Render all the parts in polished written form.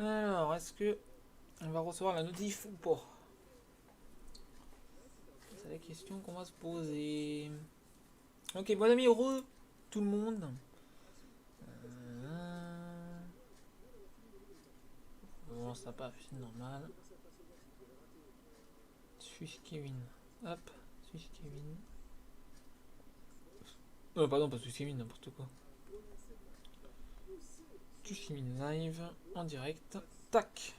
Alors, est-ce que on va recevoir la notif ou pas? C'est la question qu'on va se poser. Ok, bon amis, heureux tout le monde. Bon, ça pas, c'est normal. Suis Kevin. Hop, suis Kevin. Oh, pardon, pas suis Kevin, n'importe quoi. Suis Kevin live, en direct. Tac.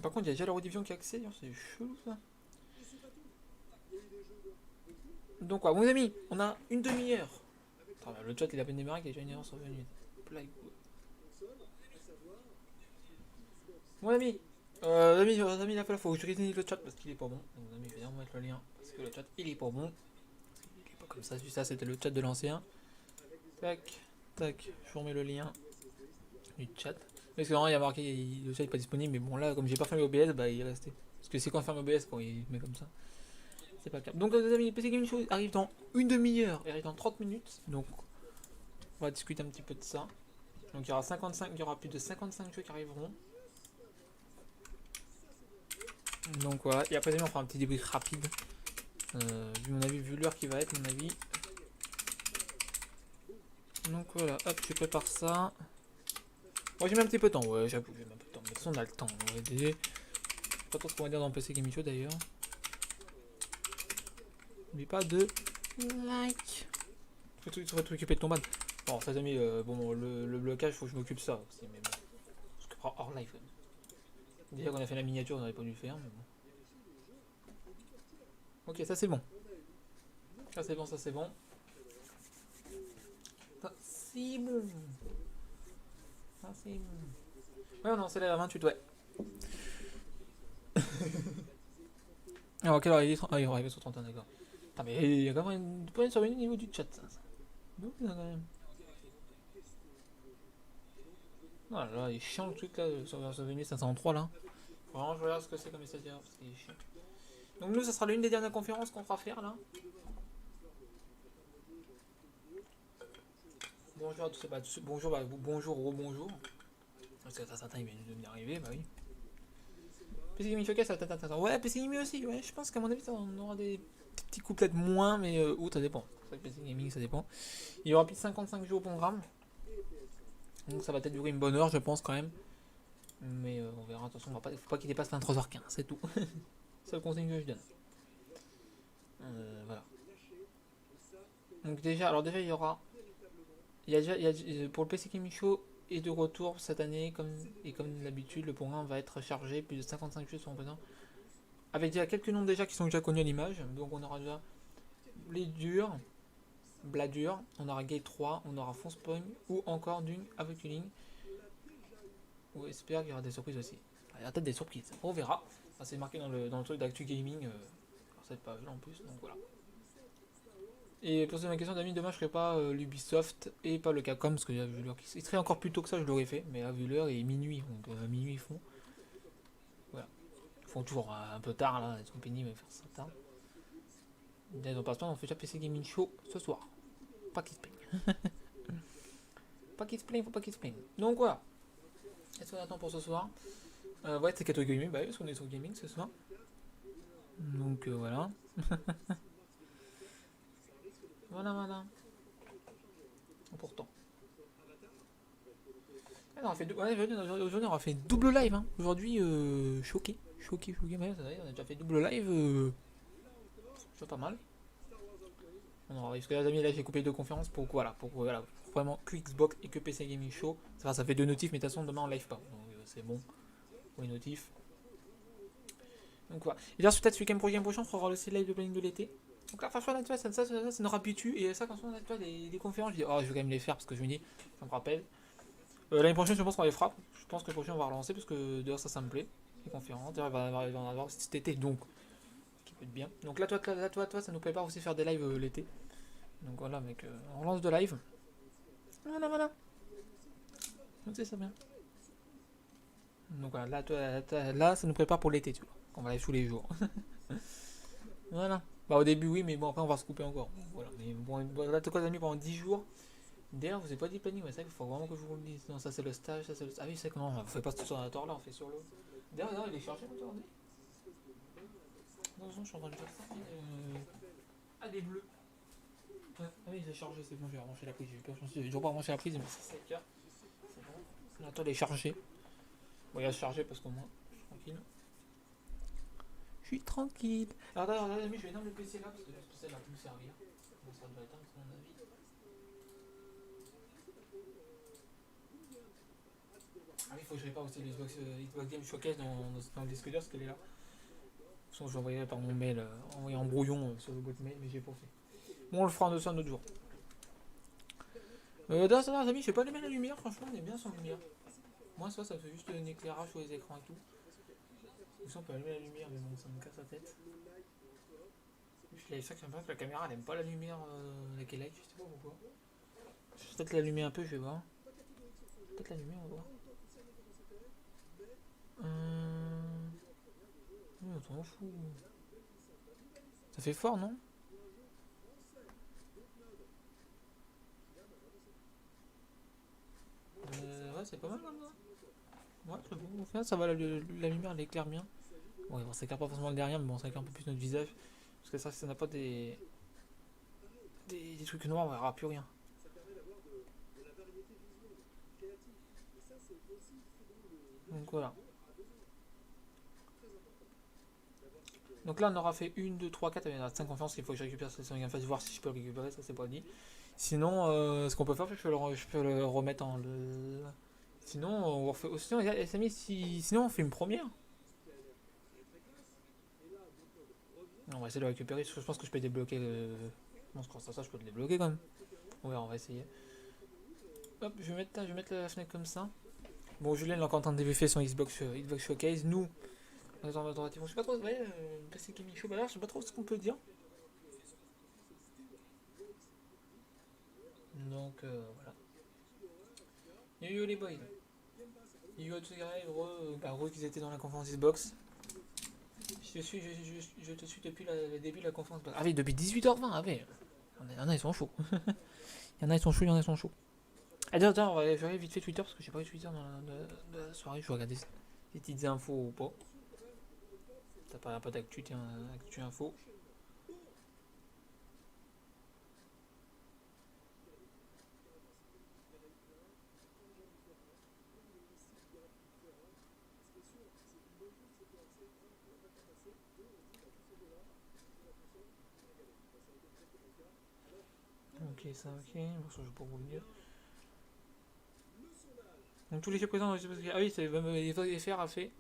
Par contre, il y a déjà la rediffusion qui a accès, c'est chelou ça. Donc, quoi, bons amis, on a une demi-heure. Le chat il a peine démarré, il y a déjà une heure survenue. Mon ami, les amis, il a fallu, faut que je réunisse le chat parce qu'il est pas bon. Donc, les amis, je vais vous mettre le lien parce que le chat il est pas bon. Il est pas comme ça c'était le chat de l'ancien. Tac, tac, je vous remets le lien du chat. Parce que normalement, il y a marqué le chat n'est pas disponible, mais bon, là, comme j'ai pas fermé OBS, bah il est resté. Parce que c'est quand on ferme OBS quand il met comme ça. C'est pas le cas. Donc, les amis, PC Gaming Show arrive dans une demi-heure, il arrive dans 30 minutes. Donc, on va discuter un petit peu de ça. Donc, il y aura plus de 55 jeux qui arriveront. Donc voilà, et après on fera un petit débrief rapide. Vu mon avis, vu l'heure qui va être, mon avis. Donc voilà, hop, je prépare ça. Moi j'ai mis un petit peu de temps, ouais, j'avoue, j'ai mis un peu de temps. Mais de toute façon, on a le temps. On va aider. Pas trop ce qu'on va dire dans le PC Gaming Show d'ailleurs. N'oublie pas de like. Tu vas t'occuper de ton ban. Bon, ça amis, bon, le blocage, faut que je m'occupe de ça aussi, mais bon. Je m'occuperai hors live. Déjà qu'on a fait la miniature, on n'aurait pas dû le faire, mais bon. Ok, ça c'est bon. Ça c'est bon, ça c'est bon. Ça c'est bon. Ça c'est bon. Ouais, non, c'est la 28, ouais. Alors, quelle heure il est? Ah, il va arriver sur 31, d'accord. Putain, mais il y a quand même une poignée sur le niveau du chat, ça. Donc, quand même. Oh là là, il est chiant le truc là, sur 503 là. Vraiment, je regarde ce que c'est comme message d'erreur parce qu'il est chiant. Donc, nous, ça sera l'une des dernières conférences qu'on fera faire là. Bonjour à tous, bonjour, bonjour, rebonjour. Parce que ça, il vient de m'arriver, bah oui. PC Gaming Showcase, attends. Ouais, PC Gaming aussi, ouais, je pense qu'à mon avis, on aura des petits coups peut-être moins, mais ça dépend. C'est vrai que PC Gaming, ça dépend. Il y aura plus de 55 jeux au programme. Donc ça va peut-être durer une bonne heure, je pense quand même. Mais on verra, attention, faut pas qu'il dépasse 23h15, c'est tout. C'est le conseil que je donne. Voilà. Donc déjà, il y aura. Pour le PC Gaming Show et de retour cette année, comme d'habitude, le programme va être chargé, plus de 55 jeux seront présents. Avec déjà quelques noms déjà qui sont déjà connus à l'image. Donc on aura déjà les durs, Bladur, on aura Gate 3, on aura Foncepoint ou encore Dune avec une ligne. Ou espère qu'il y aura des surprises aussi. Il y aura peut-être des surprises, on verra. Ça c'est marqué dans le truc d'Actu Gaming, cette page là en plus, donc voilà. Et pour ma question d'amis, demain je ferai pas l'Ubisoft et pas le Capcom parce que vu l'heure il serait encore plus tôt que ça, je l'aurais fait, mais à vu l'heure il est minuit, donc à minuit ils font. Voilà. Ils font toujours un peu tard là, ils sont pénibles à faire ça tard. Dans passe temps, on fait déjà PC Gaming Show ce soir. Pas qu'il se plaigne. Pas qu'il se plaigne, faut pas qu'il se plaigne. Donc voilà. Qu'est-ce qu'on attend pour ce soir? Ouais, c'est Kato Gaming, bah oui, parce qu'on est sur Gaming ce soir. Donc voilà. Voilà. Pourtant. Ah, aujourd'hui on aura fait double live. Hein. Aujourd'hui, choqué. Mais on a déjà fait double live. C'est pas mal. On aura, parce que les amis, là j'ai coupé deux conférences pour vraiment que Xbox et que PC Gaming Show. Ça fait deux notifs, mais de toute façon demain on live pas. Donc c'est bon pour les notifs. Donc voilà. Et d'ailleurs, peut-être ce week-end prochain, on fera aussi live de planning de l'été. Donc là, franchement, ça nous habitue. Et ça, quand on a des conférences, je dis, oh, je vais quand même les faire parce que je me dis, ça me rappelle. L'année prochaine, je pense qu'on les fera. Je pense que le prochain, on va relancer parce que d'ailleurs, ça me plaît. Les conférences. D'ailleurs, il va y en avoir cet été, donc, ce qui peut être bien. Donc là, toi, ça nous prépare aussi faire des lives l'été. Donc voilà, mec, on relance de live. Voilà. Donc c'est ça bien. Donc voilà, là, ça nous prépare pour l'été, tu vois. On va live tous les jours. Voilà. Bah au début oui, mais bon après on va se couper encore. Voilà. Mais bon là tout cas mis pendant 10 jours. D'ailleurs, vous avez pas dit planning, mais c'est vrai qu'il faut vraiment que je vous le dise. Non, ça c'est le stage, ça c'est le. Ah oui, c'est comment on fait pas tout sur ordinateur là, on fait sur le. D'ailleurs, il est chargé votre ordi. Non, je suis en train de faire ça. Ah, des bleus. Ouais. Ah oui, c'est chargé, c'est bon, j'ai rebranché la prise. J'ai toujours pas rebranché la prise, mais c'est 7 heures. C'est bon. L'ordinateur il est chargé. Bon, il va se charger parce qu'au moins, je suis tranquille. Je suis tranquille. Alors d'ailleurs, les amis, je vais éteindre le PC là parce que le PC va plus me servir. Bon, ça doit éteindre, à mon avis. Ah oui, il faut que je répare aussi le Xbox Game Showcase dans le disque dur parce qu'elle est là. De toute façon, je l'envoyerai par mon mail, envoyé en brouillon sur le boîte mail, mais j'ai pas fait. Bon, on le fera un autre jour. D'ailleurs, ça, les amis, je sais pas allumer la lumière, franchement, on est bien sans lumière. Moi, ça fait juste un éclairage sur les écrans et tout. Ou ça, on peut allumer la lumière, mais bon, ça me casse la tête. Je sais que la caméra, elle aime pas la lumière, laquelle est, je sais pas pourquoi. Je vais peut-être l'allumer un peu, je vais voir. Peut-être l'allumer, on va voir. On s'en fout. Ça fait fort, non? Ouais, c'est pas mal comme ça. Ouais, c'est bon. Au final, ça va, la lumière, elle éclaire bien. Ouais, bon, ça éclaire pas forcément le derrière, mais bon, ça éclaire un peu plus notre visage. Parce que ça, si ça n'a pas des trucs noirs, on verra plus rien. Donc voilà. Donc là, on aura fait 1, 2, 3, 4. Il y en a 5 conférences qu'il faut que je récupère cette session face, voir si je peux le récupérer, ça c'est pas dit. Sinon, ce qu'on peut faire, je peux le remettre en. Sinon, on refait. Sinon, sinon, on fait une première. On va essayer de le récupérer. Je pense que je peux débloquer le. Non, je pense à ça, je peux le débloquer quand même. On va essayer. Hop, je vais mettre la fenêtre comme ça. Bon, Julien est encore en train de débriefer son Xbox Showcase. Nous, on est en mode relativement. Je sais pas trop, ouais, PC Gaming Show, je sais pas trop ce qu'on peut dire. Donc, voilà. Yo les boys. Yo tous les gars, heureux qu'ils étaient dans la conférence Xbox. Je te suis depuis le début de la conférence. Ah oui, depuis 18h20, ah oui. Il y en a, ils sont chauds. Il y en a, ils sont chauds, il y en a, ils sont chauds. Attends, je vais regarder vite fait Twitter parce que j'ai pas eu Twitter dans la soirée. Je vais regarder des petites infos ou pas. T'as pas d'actu, tiens, actu info. Ok, ça, ok. Bon, ça, je vais pas vous le dire. Donc, tous les jeux présents. Ah oui, c'est FR a fait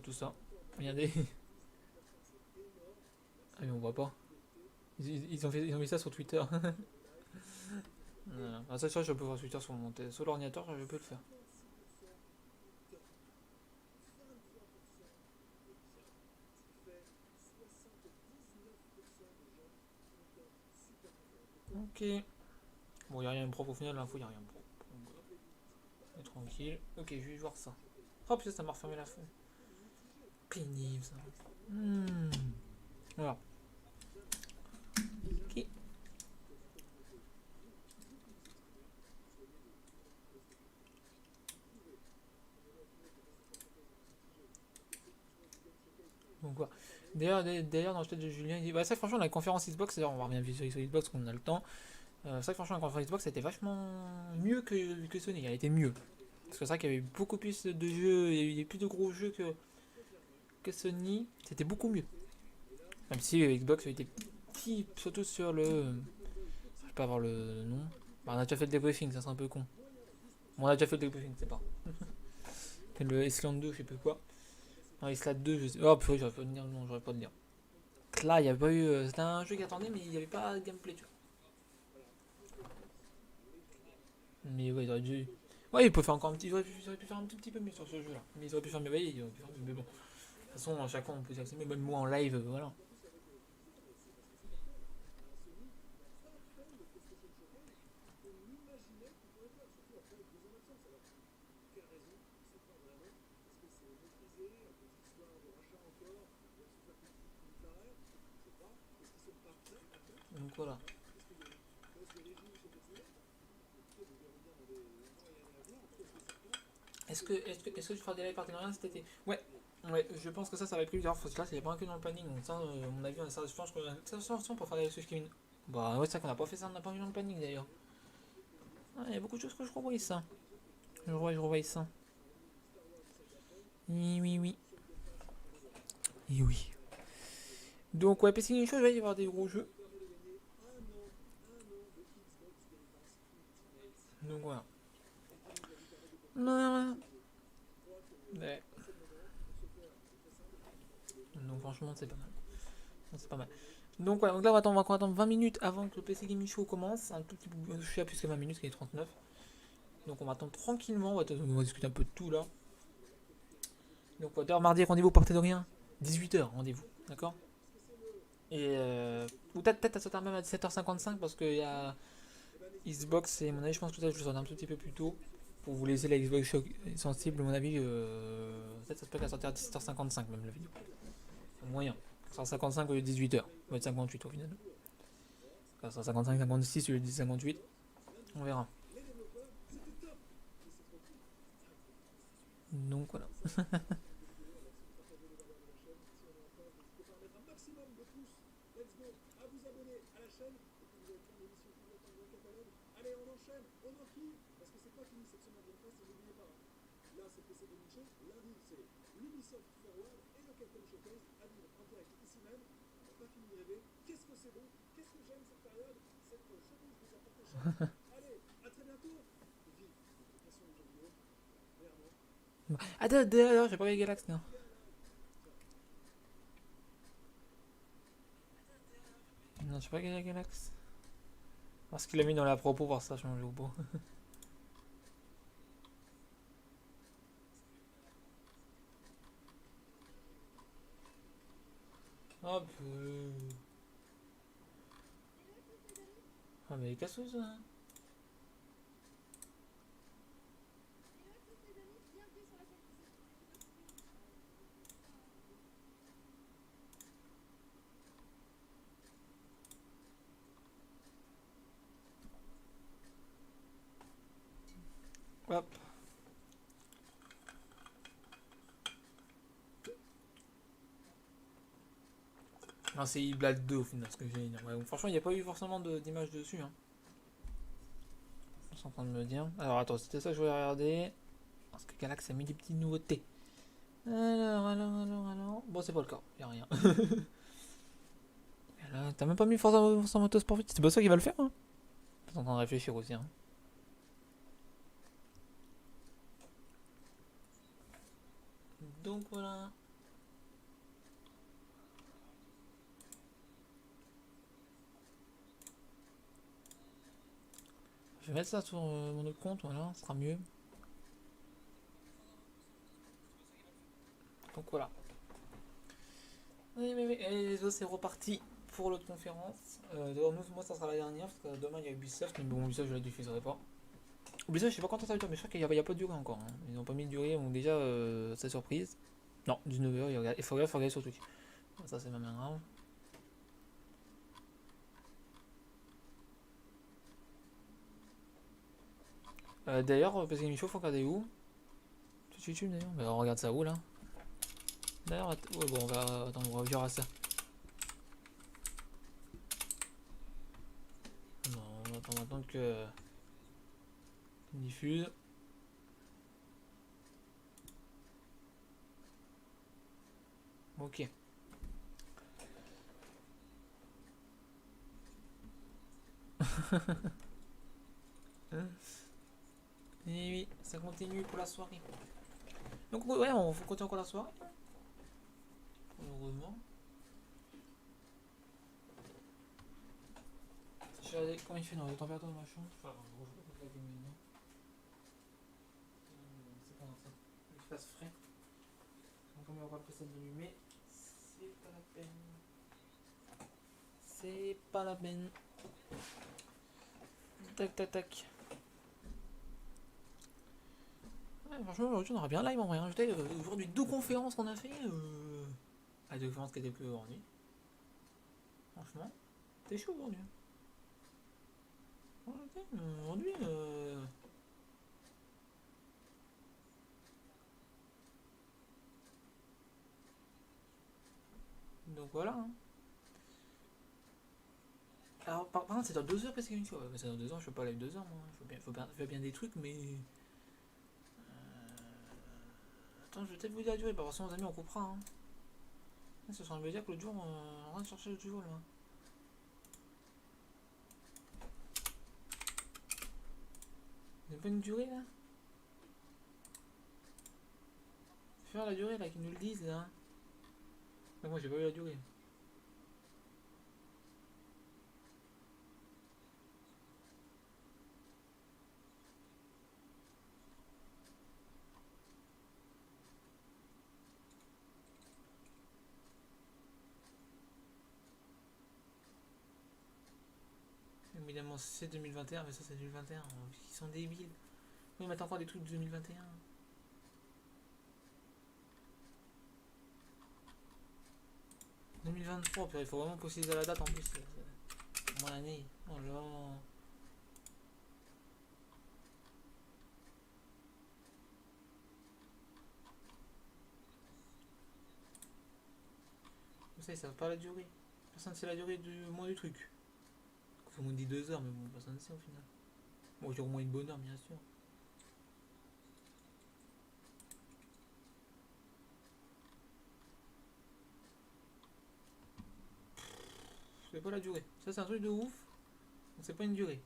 tout ça. Regardez. Ah, mais on voit pas. Ils ont mis ça sur Twitter. Voilà. Ah, ça, je peux voir Twitter sur l'ordinateur, je peux le faire. Ok. Bon, il n'y a rien de propre au final, l'info, il n'y a rien de propre. On est tranquille. Ok, je vais voir ça. Oh putain, ça m'a refermé la fenêtre. Pénible ça. Voilà. Ok. Donc voilà. D'ailleurs, dans le chat de Julien, il dit bah, ça, franchement, la conférence Xbox, d'ailleurs, on va revenir sur Xbox quand on a le temps. C'est vrai que franchement, la conférence Xbox, c'était vachement mieux que Sony. Elle était mieux. Parce que c'est vrai qu'il y avait beaucoup plus de jeux, il y avait plus de gros jeux que Sony. C'était beaucoup mieux. Même si Xbox était petit, surtout sur le. Je peux pas avoir le nom. Bah, on a déjà fait le debriefing, ça serait un peu con. Bon, on a déjà fait le debriefing, c'est pas. Le Island 2, je sais pas quoi. Non, Island 2, je sais. Oh, purée, j'aurais pas de dire. Non, j'aurais pas de dire. Là, il n'y avait pas eu. C'était un jeu qui attendait, mais il n'y avait pas de gameplay, tu vois. Mais ouais, ils auraient dû. Ouais, ils peuvent faire encore un petit. Ils auraient pu faire un petit peu mieux sur ce jeu-là. Mais ils auraient pu faire mieux. Ouais, ils auraient pu faire mieux. Mais bon. De toute façon, à chaque fois, on peut dire que c'est mieux. Même moi en live, voilà. Donc voilà. Est-ce que tu feras des lives partenariats cet été? Ouais. Ouais, je pense que ça va être plus tard. Parce que là, c'est pas inclus dans le planning. Donc, ça, à mon avis, ça, je pense que ça, pour faire des lives sur Kevin. Bah, ouais, c'est vrai qu'on a pas fait ça, on n'a pas vu dans le planning d'ailleurs. Ah, il y a beaucoup de choses que je revois ça. Je revois ça. Oui, oui, oui. Et oui. Donc, ouais, PC Game Show, il va y avoir des gros jeux. Donc, voilà. Non, ouais. Donc, franchement, c'est pas mal. C'est pas mal. Donc, voilà, donc là, on va encore attendre 20 minutes avant que le PC Gaming Show commence. Un tout petit peu, je suis à plus que 20 minutes, qu'il est 39. Donc, on va attendre tranquillement. On va discuter un peu de tout là. Donc, d'ailleurs, mardi, rendez-vous, partez de rien. 18h, rendez-vous. D'accord? Et ou peut-être à sauter même à 17h55 parce qu'il y a Xbox et mon avis, je pense que ça, je le sors un tout petit peu plus tôt. Pour vous laisser la Xbox sensible, à mon avis, peut-être ça se peut qu'elle sortir à 17h55 même la vidéo. Moyen. 155 au lieu de 18h. On va être 58 au final. 155, 56 au lieu de 58. On verra. Donc voilà. Attends, j'ai pas regardé Galax, non. Non, j'ai pas regardé Galax. Parce qu'il a mis dans la propos pour ça changer au beau. Hop. Ah, mais les cassos, hein. Hop. Non, c'est Iblad 2 au final, ce que j'ai dit. Ouais, franchement, il n'y a pas eu forcément d'image dessus. Hein. Je suis en train de me dire. Alors, attends, c'était ça que je voulais regarder. Parce que Galax a mis des petites nouveautés. Alors. Bon, c'est pas le cas, y'a rien. T'as même pas mis Forza Motorsport Vite, c'est pas ça qui va le faire. Hein. T'es en train de réfléchir aussi. Hein. Donc voilà. Je vais mettre ça sur mon autre compte, voilà, ce sera mieux. Donc voilà. Oui, et les autres, c'est reparti pour l'autre conférence. Moi, ça sera la dernière, parce que demain, il y a Ubisoft, mais bon, Ubisoft, je la diffuserai pas. Ubisoft, je sais pas quand ça va être, mais je crois qu'il n'y a pas de durée encore. Hein. Ils n'ont pas mis de durée, donc déjà, c'est surprise. Non, 19h, il faut regarder sur Twitch. Ça, c'est ma main grave. D'ailleurs, parce qu'il faut regarder où? Sur YouTube d'ailleurs. Mais on regarde ça où là? D'ailleurs, ouais, bon, on va revenir à ça. Non, on va attendre maintenant que diffuse. Ok. Et oui, ça continue pour la soirée. Donc ouais, on faut continuer encore la soirée. Heureusement. Je vais regarder comment il fait dans la température de ma chambre. Enfin, je vais pas la maintenant. C'est pas dans ça. Il fasse frais. Donc comme il n'y aura pas de d'allumer, c'est pas la peine. C'est pas la peine. Tac tac tac. Ouais, franchement, aujourd'hui on aura bien live en vrai. Hein. Aujourd'hui, 2 conférences qu'on a fait. Ah, 2 conférences qui étaient plus aujourd'hui. Franchement, t'es chaud aujourd'hui. Ok, aujourd'hui. Donc voilà. Hein. Alors, par contre, c'est dans 2 heures parce qu'il y a une fois. Ouais, c'est dans 2 heures, je fais pas live 2 heures, moi. Je fais bien des trucs, mais. Attends, je vais peut-être vous dire la durée. Bah, de toute façon, les amis, on coupera. Hein. Ça sera me dire que l'autre jour, on va chercher l'autre jour là. Il n'y a pas une durée là? Faire la durée là, qu'ils nous le disent là. Mais moi, j'ai pas eu la durée. Évidemment, c'est 2021, mais ça, c'est 2021. Ils sont débiles. Ils mettent encore des trucs de 2021. 2023, il faut vraiment préciser la date en plus. Mon année. Oh là. Comme ça, ils savent pas la durée. Personne ne sait la durée du moins du truc. Tout le monde dit 2 heures, mais bon, personne ne sait au final. Bon, j'ai au moins une bonne heure, bien sûr. C'est pas la durée. Ça, c'est un truc de ouf. Donc, c'est pas une durée.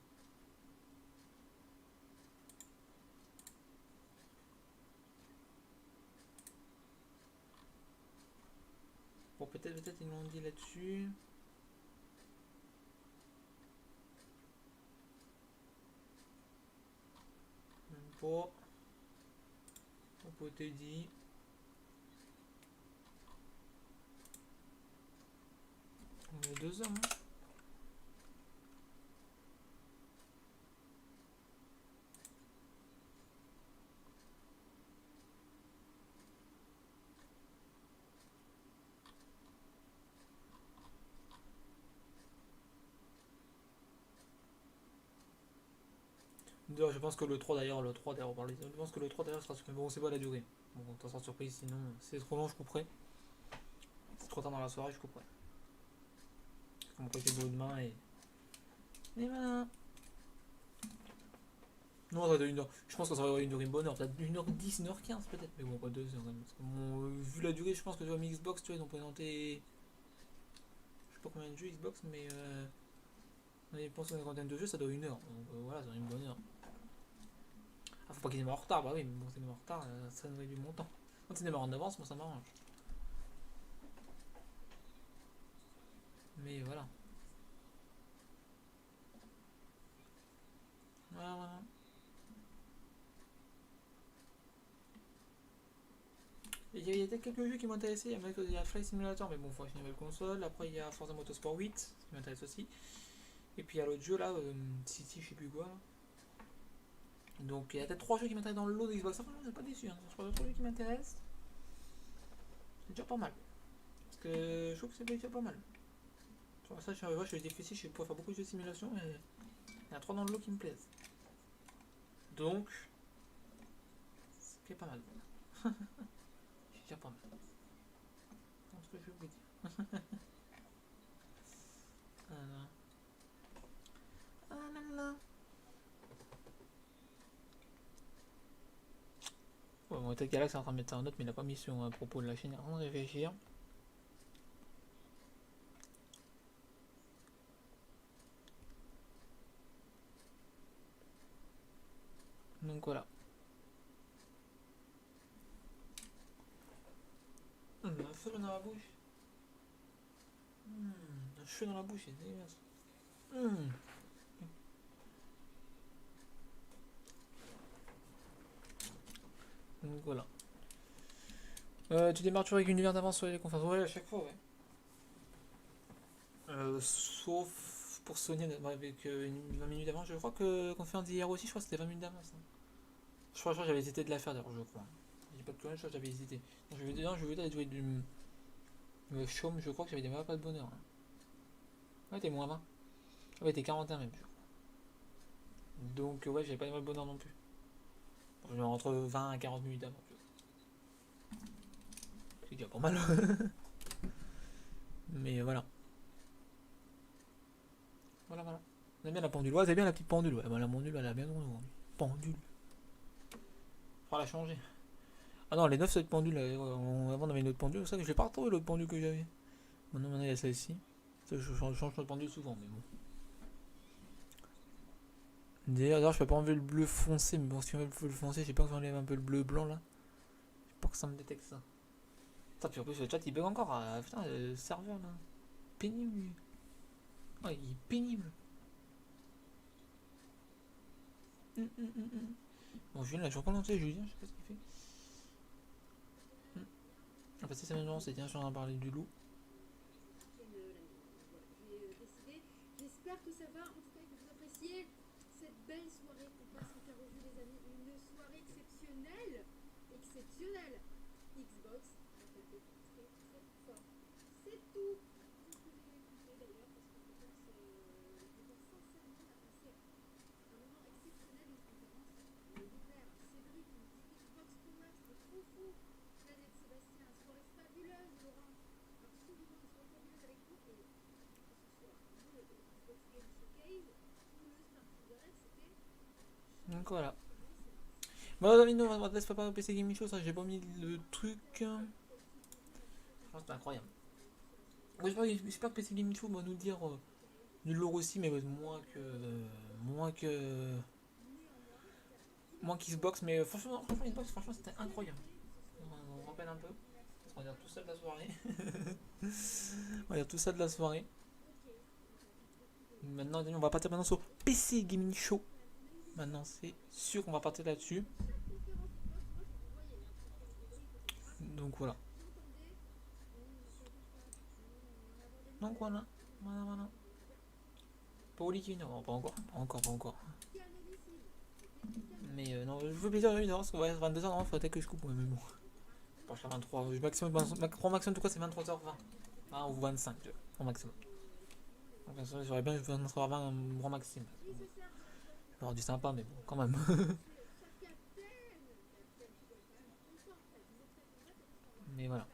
Bon, peut-être ils l'ont dit là-dessus. Même pas. On peut te dire. On est 2 heures, hein. D'ailleurs, je pense que le 3 d'ailleurs, je pense que le 3 d'ailleurs sera super. Bon, c'est pas la durée. Bon, t'en sera surprise, sinon, si c'est trop long, je couperai. Si c'est trop tard dans la soirée, je couperai. Faut me prêter de demain et voilà. Non, ça va être une heure. Je pense que ça va être une bonne heure. Peut-être 1h10, 1h15 peut-être. Mais bon, pas 2 heures. Parce que bon, vu la durée, je pense que sur mi Xbox, tu vois, ils ont présenté. Je sais pas combien de jeux Xbox, mais. Je pense qu'on a une de jeux, ça doit 1 heure. Donc voilà, ça doit une bonne heure. Ah, faut pas qu'ils démarrent en retard, bah oui, mais bon, c'est démarre en retard, ça nous réduit mon temps. Quand c'est démarre en avance, moi ça m'arrange. Mais voilà. Voilà, voilà. Il y a quelques jeux qui m'intéressaient. Il y a Flight Simulator, mais bon, faut acheter une nouvelle console. Après, il y a Forza Motorsport 8, qui m'intéresse aussi. Et puis il y a l'autre jeu là, City, je sais plus quoi. Là. Donc il y a peut-être 3 jeux qui m'intéressent dans le lot de Xbox. Franchement, je suis pas déçu. Hein. C'est 3 jeux qui m'intéressent. C'est déjà pas mal. Parce que je trouve que c'est déjà pas mal. Sur ça, je suis difficile, je pourrais faire beaucoup de jeux de simulation. Et il y en a 3 dans le lot qui me plaisent. Donc, c'est pas mal. C'est déjà pas mal. C'est ce que je veux vous dire. Voilà. Ah là là. Ouais, bon, peut-être Galax est en train de mettre ça en note, mais il a pas mis sur à propos de la chaîne. Il a rien de réfléchir. Donc voilà. Un feu dans la bouche. Un cheveu dans la bouche, c'est dégueulasse. Donc voilà. Tu démarres toujours avec une heure d'avance sur les conférences. Ouais, à chaque fois, ouais. Sauf pour Sony avec 20 minutes d'avance. Je crois que conférence d'hier aussi, je crois que c'était 20 minutes d'avance. Hein. Je crois que j'avais hésité de la faire d'ailleurs, je crois. J'ai pas de conneries, je crois que j'avais hésité. Donc, je vais dire jouer du chaume, je crois que j'avais pas de bonheur. Hein. Ouais, t'es moins 20. Ouais, t'es 41 même. Donc ouais, j'avais pas de bonheur non plus. Entre 20 à 40 minutes avant. C'est déjà pas mal. Mais voilà. Voilà, voilà. On a bien la pendule. Ouais, c'est bien la petite pendule. Ouais, bah, la pendule, elle a bien tourné. Pendule. Faudra la changer. Ah non, les 9 cette pendule. Avant, on avait une autre pendule. C'est ça que je l'ai pas retrouvé l'autre pendule que j'avais. Maintenant, il y a celle-ci. Je change de pendule souvent, mais bon. D'ailleurs, je peux pas enlever le bleu foncé. Mais bon, si on enlève le bleu foncé, je sais pas si j'enlève un peu le bleu blanc là. Je sais pas que ça me détecte ça. Putain, puis en plus, le chat il bug encore. Putain, le serveur là. Pénible. Oh, il est pénible. Bon, Julien, là, je reprends lancé Julien, je sais pas ce qu'il fait. Ah, bah, c'est maintenant, c'est bien, je suis en train de parler du loup. J'espère que ça va, en tout cas que vous appréciez cette belle soirée qu'on passe en faire revue les amis, une soirée exceptionnelle, exceptionnelle. Xbox a tapé très très fort. C'est tout ce que j'ai écouté d'ailleurs parce que je pense sincèrement on a passé un moment exceptionnel, une conférence. Mon père, Cédric, qui me dit Xbox Power, c'est trop fou. Planète Sébastien, soirée fabuleuse, Laurent. Absolument une soirée fabuleuse avec vous et Donc voilà. Bon, David, non, on va laisser pas PC Gaming Show, ça, j'ai pas mis le truc. C'est incroyable. Ouais, j'espère que PC Gaming Show va nous dire du lourd aussi, mais moins qu'Xbox, mais franchement Xbox, franchement, c'était incroyable. On rappelle un peu. On va dire tout ça de la soirée. On va dire tout ça de la soirée. Maintenant, on va partir maintenant sur PC Gaming Show. Maintenant, c'est sûr qu'on va partir là-dessus. Donc voilà. Donc voilà. Voilà. Pas non, pas encore. Mais non, je veux plaisir aujourd'hui parce que ouais, 22h, non, il faudrait que je coupe. Ouais, mais bon. Je pense à 23. Maximum de quoi c'est 23h20. Ou 25, tu vois, au maximum. Donc j'aurais bien 23h20 un grand maximum. Alors du sympa, mais bon, quand même. Mais voilà.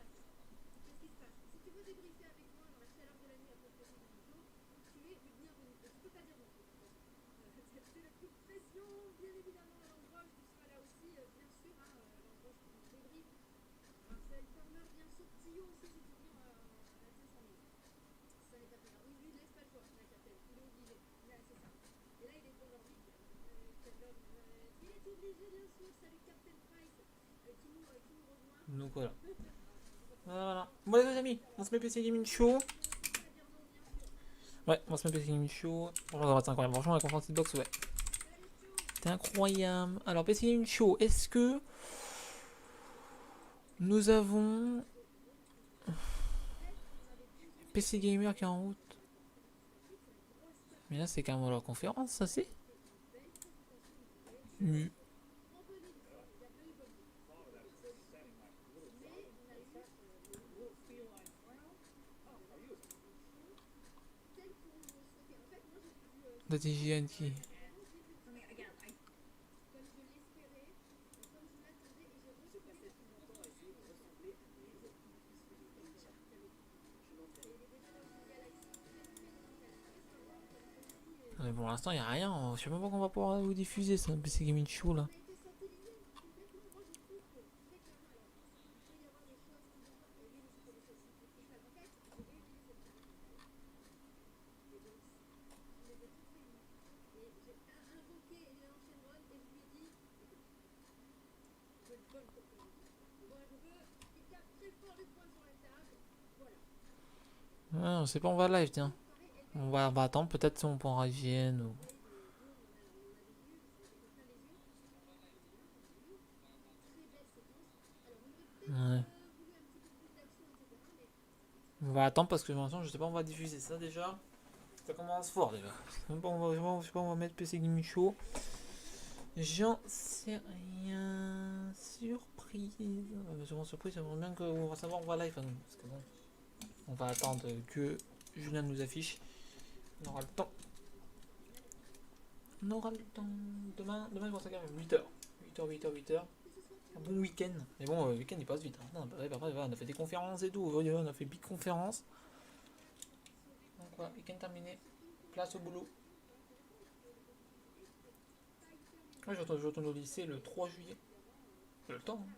Donc voilà. Voilà. Bon les amis, on se met PC Gaming Show. Ouais, on se met PC Gaming Show. Franchement, c'est incroyable. Franchement, la conférence Xbox, ouais. C'est incroyable. Alors, PC Gaming Show, est-ce que nous avons PC Gamer qui est en route? Mais là, c'est quand même leur conférence, ça c'est de TGN qui. Mais pour l'instant, il n'y a rien. Je sais même pas qu'on va pouvoir vous diffuser ça, PC Gaming Show là. Ah, c'est pas, on va live, tiens. On va attendre, peut-être si on prendra GN ou. Ouais. On va attendre parce que maintenant, je sais pas, on va diffuser ça déjà. Ça commence fort déjà. Je sais pas, on va mettre PC Gaming Show. J'en sais rien. Surprise. Sûrement surprise, j'aimerais bien qu'on va savoir, on va live. Parce que bon, on va attendre que Julien nous affiche. On aura le temps On aura le temps. Demain je pense à 8h. 8h, 8h, 8h. Un bon week-end. Mais bon, le week-end il passe vite. Hein. Non, après, on a fait des conférences et tout. Aujourd'hui, on a fait big conférences. Donc voilà, week-end terminé. Place au boulot. Moi, je retourne au lycée le 3 juillet. J'ai le temps. Hein.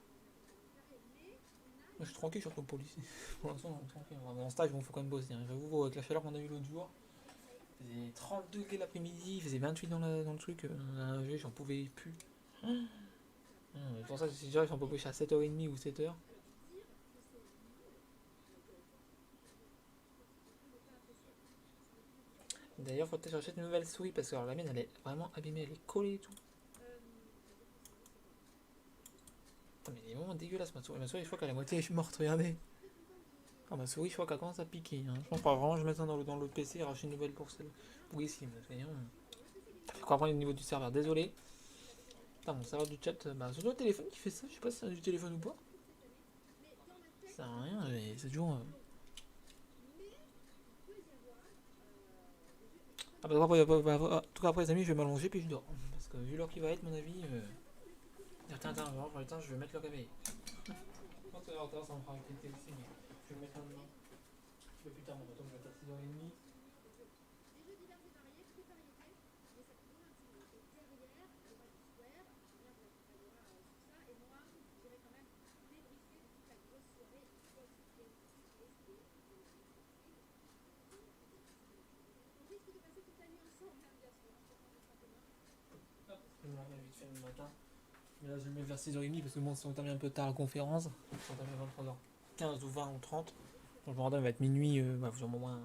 Moi, je suis tranquille, je retourne pas au lycée. Pour l'instant, tranquille. En stage, il faut quand même bosser. Hein. J'avoue, avec la chaleur qu'on a eu l'autre jour, il faisait 30 degrés l'après-midi, il faisait 28 dans le truc. J'en pouvais plus. Pour ça, si déjà, j'en peux pêcher à 7h30 ou 7h. D'ailleurs, faut peut-être que j'achète une nouvelle souris parce que alors, la mienne elle est vraiment abîmée, elle est collée et tout. Putain, mais elle est vraiment dégueulasse ma souris. Ma souris, je crois qu'elle est à moitié morte, regardez. Ah, ma souris, je crois qu'elle commence à piquer. Hein. Je pense pas vraiment, je vais mettre ça dans le PC et racheter une nouvelle pour celle pour ici. Je crois prendre le niveau du serveur, désolé. Putain, mon serveur du chat, bah, c'est le téléphone qui fait ça, je sais pas si c'est du téléphone ou pas. Ça sert à rien, mais c'est toujours. Ah, bah, en tout cas, après, les amis, je vais m'allonger puis je dors. Parce que vu l'heure qui va être, mon avis. Attends, je vais mettre le réveil. Je pense que ça me fera inquiéter aussi, mais je vais le mettre maintenant. Un peu plus tard, je vais mettre à 6h30. Je me réveille vite fait le matin. Mais là, je le mets vers 6h30 parce que bon, si on termine un peu tard la conférence, si on termine à 23h15 ou 20 ou 30, donc je me rendrai, il va être minuit, au moins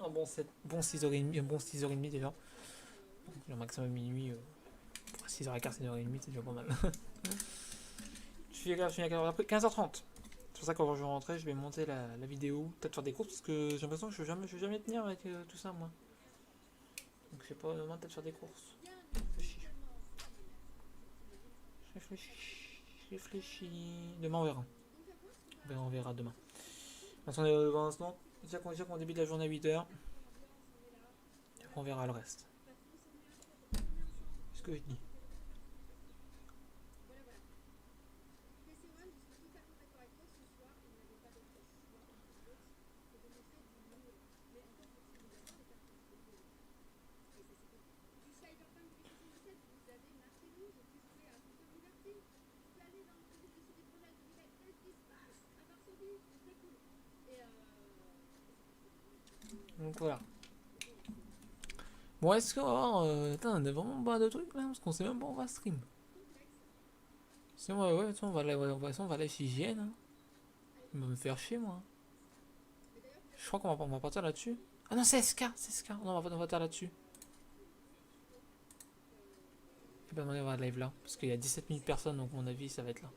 un bon 6h30, un bon 6h30 déjà. Donc, le maximum minuit, 6h15, 6h30, c'est déjà pas mal. Je suis après 15h30. C'est pour ça que quand je vais rentrer, je vais monter la vidéo, peut-être faire des courses parce que j'ai l'impression que je vais jamais tenir avec tout ça, moi. Donc je sais pas, demain peut-être faire des courses. Je réfléchis. Demain on verra. On verra demain. Maintenant, pour l'instant, déjà qu'on débute la journée à 8h. On verra le reste. C'est ce que je dis. Donc voilà. Bon, est-ce qu'on va avoir. Attends, on a vraiment pas de trucs là parce qu'on sait même pas où on va stream. Sinon, ouais, on va aller chez Hygiène. Hein. Il va me faire chier, moi. Je crois qu'on va partir là-dessus. Ah non, c'est SK. Non, on va partir là-dessus. Je vais pas demander à voir le live là. Parce qu'il y a 17 000 personnes, donc à mon avis, ça va être là.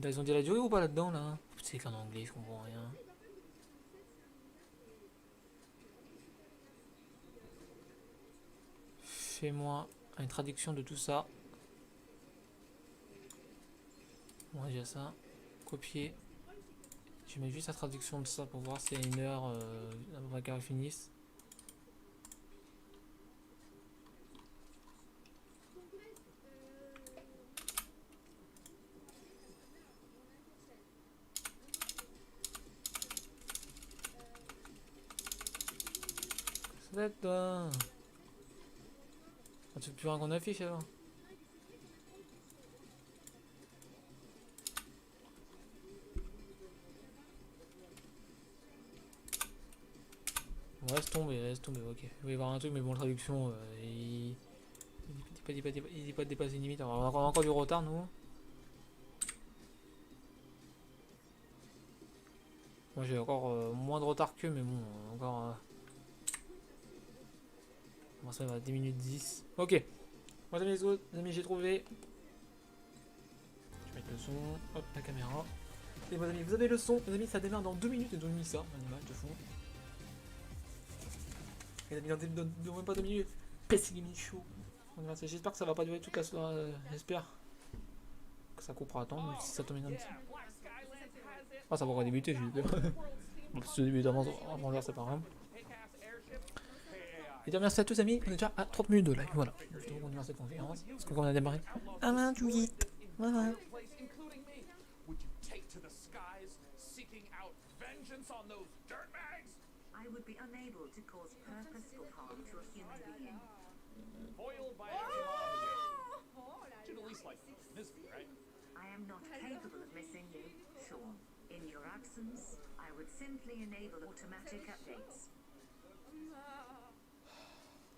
Ils ont dit la durée ou pas là-dedans là? C'est qu'en anglais, je comprends rien. Fais-moi une traduction de tout ça. Bon, j'ai ça. Copier. Je mets juste la traduction de ça pour voir si à une heure, avant qu'elle finisse. Ça va être toi. Tu veux plus rien qu'on affiche alors? Bon, laisse tomber, ok. Il va y avoir un truc, mais bon, la traduction, il dit pas de dépasser une limite. Alors, on a encore du retard, nous. Moi, j'ai encore moins de retard qu'eux, mais bon, encore. Bon, ça va, 10 minutes 10. Ok. Moi, les autres, les amis, j'ai trouvé. Je vais mettre le son. Hop, la caméra. Et mes amis, vous avez le son. Les amis, ça démarre dans 2 minutes et 2 minutes, ça, l'image de fond. Et les amis, dans même pas 2 minutes. PC Gaming Show. J'espère que ça va pas durer toute la soirée. J'espère que ça coupera à temps, même si ça termine un petit. Ah, ça va redébuter, j'espère. Bon, si ça débute avant l'heure, c'est pas grave. Et dire merci à tous amis, on est déjà à 30 minutes de live, voilà. Je vais continuer cette conférence, parce qu'on a démarré à 28. Voilà. I would be unable to cause purposeful harm to a human being. Oh là là, I am not capable of missing you, sure. In your absence, I would simply enable automatic updates.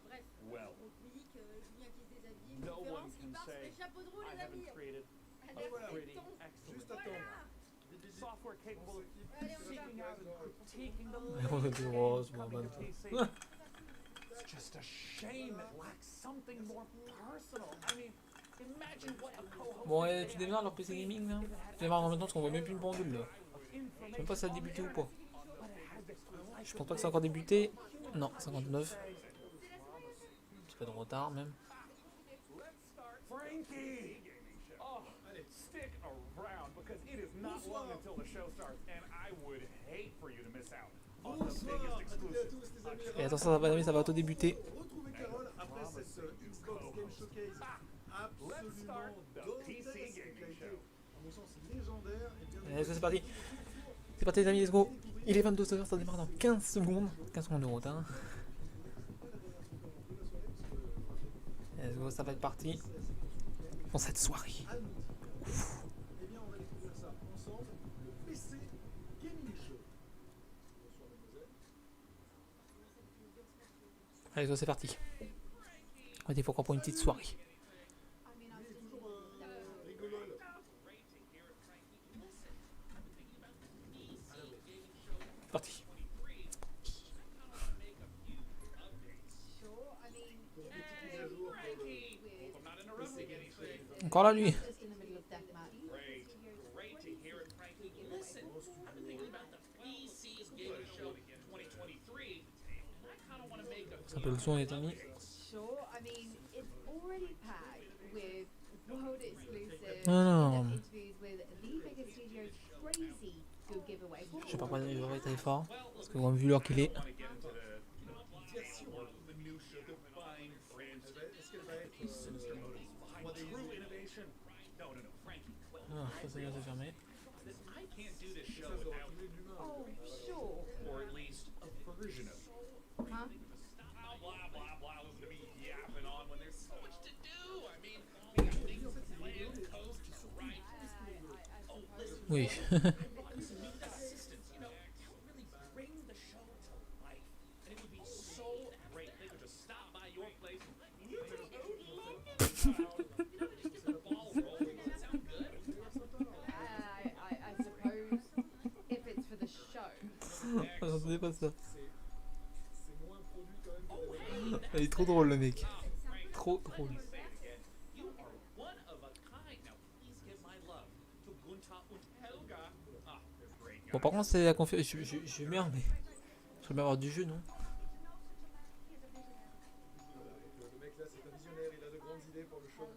Bref, Well, on clique, Julien qui se déshabille, no one conférence, il can part sur say les chapeaux de roue, I les haven't amis. created Ah, a d'accord, pretty ton- excellent Voilà. software capable of Allez, on y va. seeking out and critiquing the On latest était games rose, coming to bon, PC. It's just a shame it lacks something more personal. I mean, imagine what a co-host Bon, et tu démarres leur PC gaming là. Tu démarres en même temps parce qu'on voit même plus une pendule là. Je sais même pas si ça a débuté ou pas. Je pense pas que ça a encore débuté. Non, 59. Un petit peu de retard même. Frankie! Oh, stick around because it is not long until the show starts, and I would hate for you to miss out on the biggest exclusive. Et attention, ça va auto débuter. Retrouvez Carole après cette Xbox Game Showcase absolument dantesque qui a été, à mon sens, légendaire. Et bien Allez, c'est parti. C'est parti les amis, let's go. Il est 22h, ça démarre dans 15 secondes. 15 secondes de retard. Let's go, ça va être parti. Pour cette soirée. Eh bien, on va découvrir ça ensemble. Le PC Gaming Show. Bonsoir, mademoiselle. Allez, go, c'est parti. On va dire pourquoi pour une petite soirée. Il est toujours rigolo. Parti. Sure, I mean, Donc, petite mise à jour pour le PC Gaming Show. Encore là lui. just in the middle of death match. Great to hear it, Frankie. Listen, I've been thinking about the PC's gaming show 2023, and I kind of want to make a C'est un peu le son les amis. Sure, I mean, it's already packed with world exclusive Non. interviews with the biggest studio's crazy good giveaway. Je sais pas pourquoi il va être très fort. Parce que vu l'heure qu'il est. want to get into the minutia, the fine print. Est-ce qu'elle va être Sinister motives behind true innovation. No, Frankie. Well, Ah, ça vient de se fermer. I can't do this show ça without, aura tué l'humain? Oh, sure. or at least a version of it. Huh? Blah, blah, blah. Listen to me yapping on when there's so much to do. I mean, we got things to plan, coach, write. Oh, listen. Oui. Listen, new assistants, you know, help really bring the show to life. And it would be so great if they could just stop by your place and you just get the ball rolling. Does that sound good? I suppose if it's for the show. J'entendais pas ça. C'est moins produit quand même Oh, que hey, Il est trop drôle le mec. Frank. Trop drôle. Say it again. You are one of a kind. Now, please give my love to Gunther und Helga. Ah, they're great guys. Bon par contre c'est la conférence. Je merde mais. Je vais avoir du jeu non. le mec là, c'est un visionnaire, il a de grandes idées pour le show.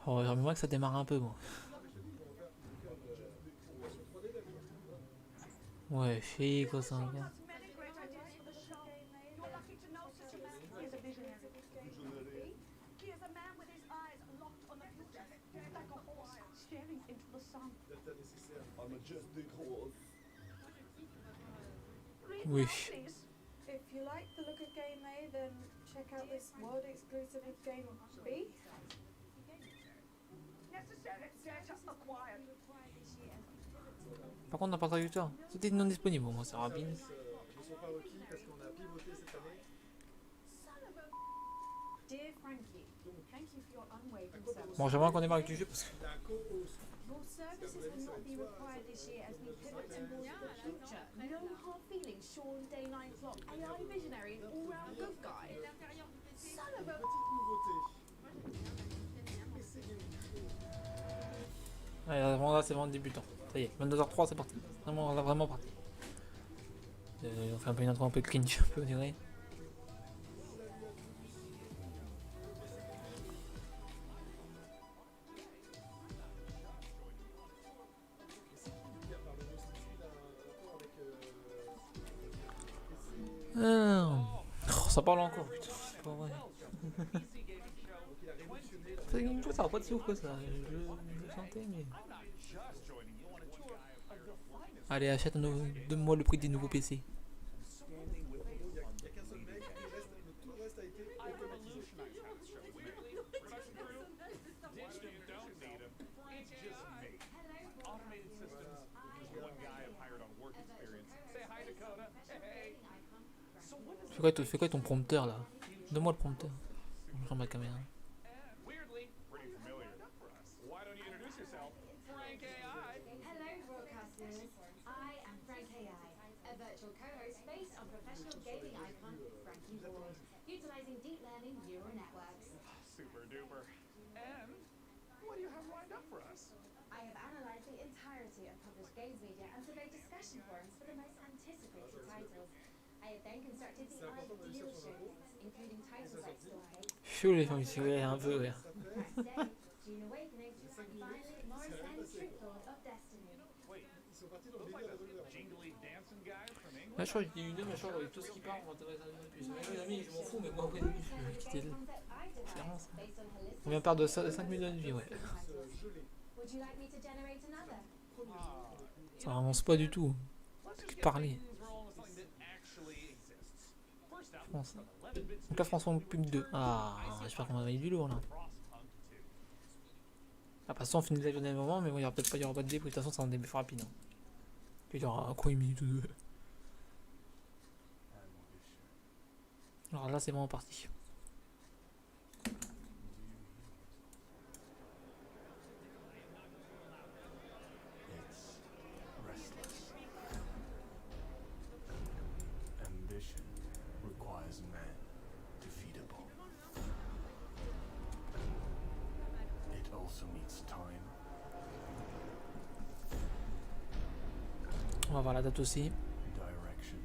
Oh j'aimerais bien que ça démarre un peu moi. Ouais, fais quoi ça regarde. Data nécessaire. Oui. If you like the look of Game A, then check out this world exclusive of Game B. Par contre on n'a pas de traducteur. C'était non disponible, bon, moi c'est rapide. Ne sont pas requis parce qu'on a pivoté cette année. Dear Frankie, thank you for your unwavering service. Bon j'aimerais qu'on démarre avec du jeu parce que. La co-host. Your services will not be required this year as we pivot towards the future. No hard feelings, Sean Day 9 o'clock, AI visionary and all-round good guy. L'intérieur du PC. Son of a... Petite nouveauté. Moi j'aime bien. PC Gaming Show. Ouais, vraiment là c'est vraiment débutant. Ça y est, 22h03 c'est parti. Vraiment, là, vraiment parti. On fait un peu une intro un peu cringe, un peu on dirait. Ah. Oh, Ça parle encore, putain, c'est pas vrai. C'est une chose, ça va pas de si ouf que ça. Je le sentais, mais. Allez, achète donne-moi le prix des nouveaux PC. Fais quoi ton prompteur là? Donne-moi le prompteur. Je prends ma caméra. Hello, broadcasters. I am Frank AI, a virtual co-host based on professional gaming icon Frankie Ward, utilizing deep learning neural networks. Super duper. And what do you have lined up for us? I have analyzed the entirety of published games media and surveyed discussion forums for the most anticipated titles. I have then constructed the ideal showcase, including titles like Stormgate, Chaud les gens ici, ouais, un peu, ouais. Day, Dune Awakening, and finally Morris End Tripod of Destiny. Wait, looks like a jingly dancing guy from England. Là, je crois qu'il y a une heure, mais je crois avec tout ce qui parle, on va t'intéresser un peu plus. Mais les amis, je m'en fous, mais moi, après, je vais quitter le. Conférence. On vient perdre 5 minutes de vie, ouais. Would you like me to generate another? Ça avance pas du tout. T'as que parler. France. Donc là, François Pub 2. Ah, j'espère qu'on va avoir du lourd là. Ah, pas ça, on finit le live au dernier moment, mais bon, il y aura peut-être pas, il y aura pas de début. De toute façon, c'est un début rapide. Hein. Puis il y aura quoi, une minute ou deux. Alors là, c'est vraiment parti. Ambition requires man defeatable. It also needs time. On va voir la date aussi. Direction.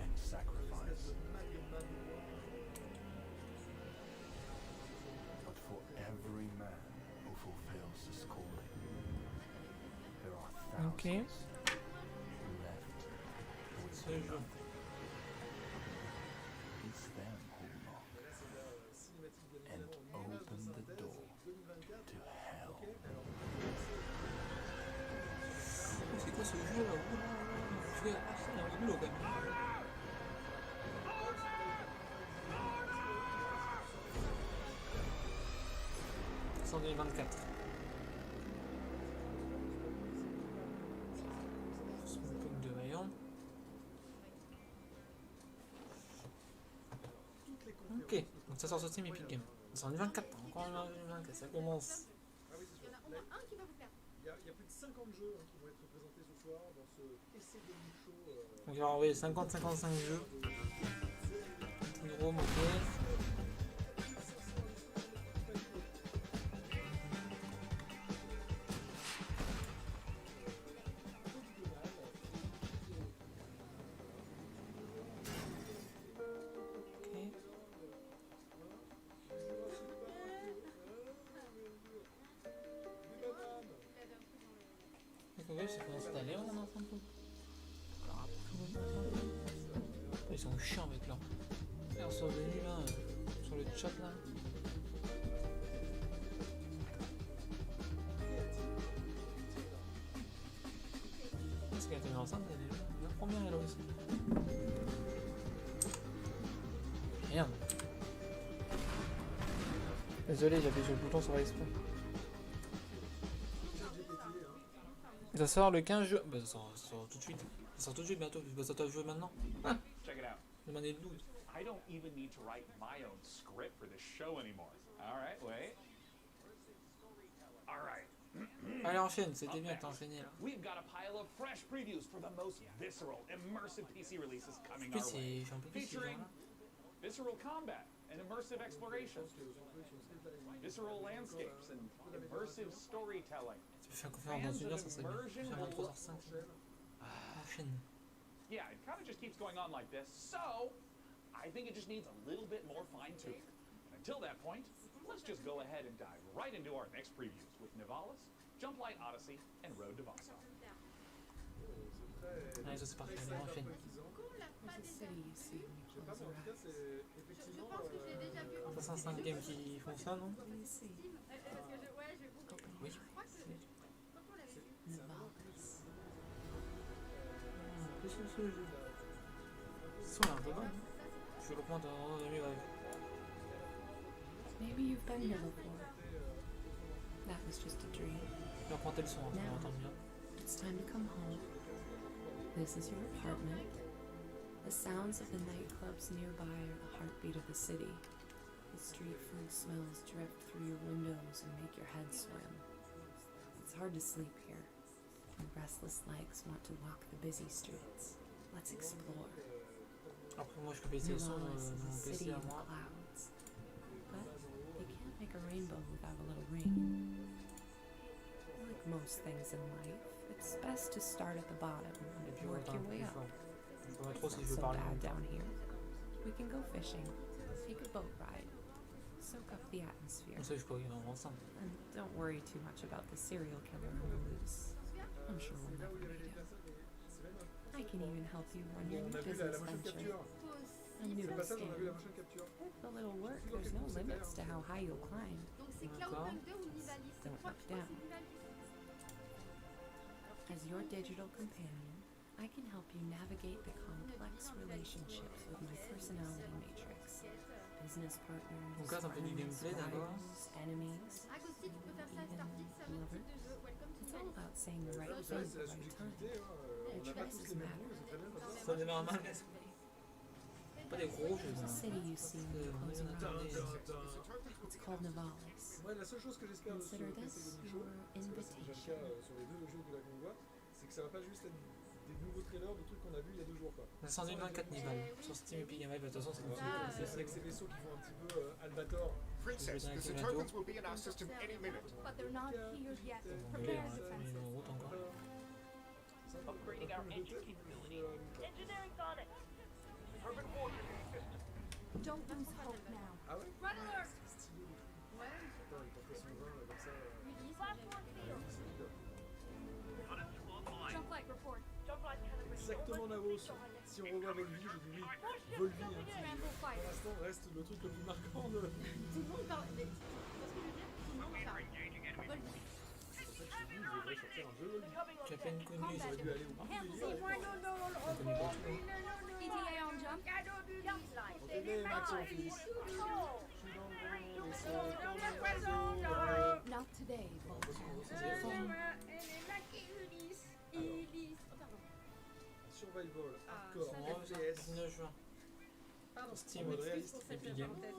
And sacrifice. But for every man who fulfills his calling, there are thousands Ok. left with nothing. It's them who knock and open the door to hell. C'est quoi ce jeu là? Il y a un boulot quand même. C'est en 2024. De vaillant. Ok, donc ça sort sur Steam Epic Games. C'est en 2024, encore en 2024, ça commence. Ah oui, c'est Il y en a au sûr. moins un qui va vous plaire. Il y a plus de 50 jeux qui vont être présentés ce soir dans ce PC Gaming Show. Donc il va y avoir 50-55 jeux. Petit Rome, ok. Ok, c'est pour installer, on est en train de tout. Ils sont chiants avec leur. Ils sont venus là, sur le chat là. Est-ce qu'elle était enceinte? La première elle aussi. Merde. Désolé, j'appuie sur le bouton sur exprès. Ça sort le 15 juin. Bah ça sort tout de suite. Ça sort tout de suite bientôt. Bah, ça doit jouer maintenant. Ah, Check it out. demandez le 12. I don't even need to write my own script for this show anymore. All right, wait. All right. Allez, enchaîne, c'était bien que t'as enchaîné là. We've got a pile of fresh previews for the most visceral, immersive PC releases coming En plus, our way. je suis un peu plus Featuring là. visceral combat and immersive exploration, visceral landscapes and immersive storytelling. Tu peux faire conférence dans une heure, ça serait bien. Faire 23h05. Enchaîne. Yeah, it kind of just keeps going on like this. So, I think it just needs a little bit more fine-tuning. And until that point, let's just go ahead and dive right into our next previews with Nivalis, Jump Light Odyssey, and Road to Vostok. Allez, ça c'est parti, allez, on enchaîne. Qu'on l'a pas There's a déjà city vu. you see when you Je sais pas, close mais en your tout cas, eyes. c'est Je effectivement. pense que je l'ai déjà vu. Ça c'est un 5 game qui font ça, non? What do you see? Parce que ouais, je vais beaucoup. Open Oui. your Je crois eyes. que quand on l'avait vu. Nivalis. Plus ce jeu. Ça a l'air de bon. Je le recommande en demi live. Maybe you've been here before. That was just a dream. Je vais reprendre le son, hein, on entend bien. It's time to come home. This is your apartment. The sounds of the nightclubs nearby are the heartbeat of the city. The street food smells drift through your windows and make your head swim. It's hard to sleep here, and restless legs want to walk the busy streets. Let's explore. Après, moi je peux baisser le son Nivalis is de a mon city PC à of moi. clouds, but you can't make a rainbow without a little rain. Like most things in life, it's best to start at the bottom Et and puis on work entend un your peu way plus up. fort. Je vois pas It's trop si not je veux so parler en bad même temps. down here. We can go fishing, take a boat ride, soak up the atmosphere, Comme ça je peux regarder ensemble. and don't worry too much about the serial killer on the loose. I'm sure we'll C'est là où never il y avait meet les him. personnes. C'est même I can even help you run your On new a vu business la motion venture. capture. A new C'est le passage, on a vu la estate. motion capture. With a little work, there's no limits to how high you'll climb. Donc c'est Cloud 2 ou Nivalis. Je Don't crois look que down. c'est Nivalis. As your digital companion, I can help you navigate the complex relationships with my personality matrix. Business partners, Donc là, ça fait du friends, gameplay, d'accord. rivals, enemies. Ah, aussi, tu peux faire ça à cet article, c'est un autre type de jeu. Welcome to It's all Nivalis. about saying the right C'est vrai, thing c'est at la the right time. subjectivité. On n'a pas tous les mêmes goûts, c'est très bien comme ça. Ça démarre mal, mais c'est pas des gros jeux. There's a hein. city you see when you close your eyes. Putain. It's called Nivalis. Ouais, la seule chose que j'espère de ce Consider PC this Gaming your Show, c'est déjà le invitation. cas sur les deux jeux que là qu'on voit, c'est que ça va pas juste être des nouveaux trailers de trucs qu'on a vus il y a 2 jours quoi. 124 000 balles sur Steam et Epic Game Live. De toute façon, c'est comme Ah, ça. C'est avec ces vaisseaux qui font un petit peu Albator. Princess, the Saturnians will be in our system any minute. But they're not here yet. On Prepare galère, the hein, fences. on est en route encore. Upgrading our engine capability. Engineering's on it. Urban warfare system. Don't lose hope now. Ah ouais? Run alert! Stylé. Ouais, Putain, il portait son vin comme ça. Ulysse, Platform field. C'est leader. jump light report. Jump light calibrated. Exactement Navos. Si on revoit Volvi, j'ai dit oui. Volvi, hein, qui Rainbow pour Fight. l'instant reste le truc le plus marquant de. Tout le monde parle. Mais, tu vois ce que je veux dire? Tout le monde en parle. Volvi. C'est pour ça que je te dis, je devrais sortir un jeu Volvi. Tu as peine connu, J'aurais j'aurais dû aller au bout du délire. ETA on jump. Jump light. On t'aidait, Max, mon fils. Je suis dans le vent, et c'est comme un oiseau. Not today, Parce qu'on Ulysse. Ulysse. Oh, pardon. Survival, Ah, hardcore, ça, Oh, FPS. 19 juin. Pardon. Steam, mode réaliste, Pour cette Epic Game. parenthèse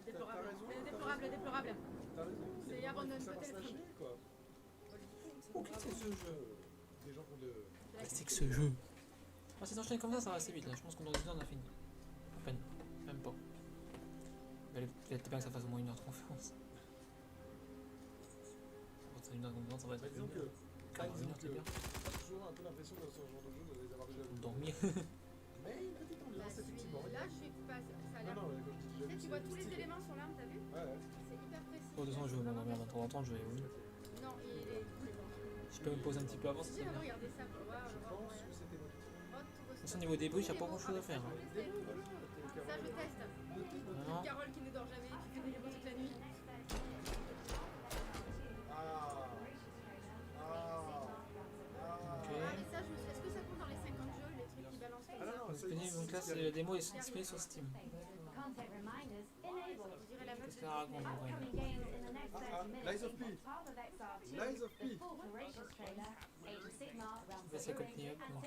T'as déplorable. raison, Mais t'as déplorable, raison. déplorable. T'as raison. C'est Il y a des abandonne gens qui savent peut-être. se lâcher, quoi. Oh, qu'est-ce que c'est ce jeu? Des gens qui ont de. C'est que ce jeu. Ah, si t'enchaînes comme ça va assez vite là. Je pense qu'on dans 10 ans on a fini. À peine. Même pas. Il fallait bien que ça fasse au moins 1 heure de conférence. Quand c'est 1 heure de conférence, ça va être Disons que. Car Disons c'est que. bien. J'ai toujours un peu l'impression dans ce genre de jeu de les avoir déjà vus. Dormir. Mais une petite ambiance, effectivement. Là, je sais pas. Ça a Non, l'air. non, quand je dis déjà Tu sais, vu, tu vois c'est tous les stylé. éléments sur l'arme, t'as vu? Ouais, ouais. C'est hyper précis. Bon, de toute façon, je vais m'endormir dans 3 ans, je vais. Non, il est. Je peux me poser un petit peu avant, ça J'ai serait bien. regardé ça pour voir. Je pense que c'était moi. De toute façon, niveau début, il n'y a pas grand chose à faire. Hein. Ça, je teste. Non. Carole qui ne dort jamais, qui fait des démos toute la nuit. Ah. Ok. Ah, mais ça, est-ce que ça compte dans les 50 jeux, les trucs qui balancent comme Ah non, ça? non, ça, Donc là, c'est la démo est disponible sur Steam. Content reminders enabled. Je dirais la meuf Qu'est-ce de qu'elle raconte en vrai? Upcoming games in the next 30 minutes Lies of P. include Path of Exile 2, Lies of P. the full Voracious trailer, Age of Sigmar, Realms Là, of c'est Ruin, copie up, and donc.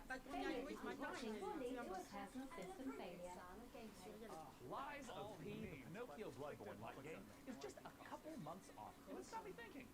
Pas de premier oui, ce matin, Launching fully c'est to un a boss. personal system failure. Lies of P, the Pinocchio Bloodborne like game, is just a couple months off. And it's got me thinking,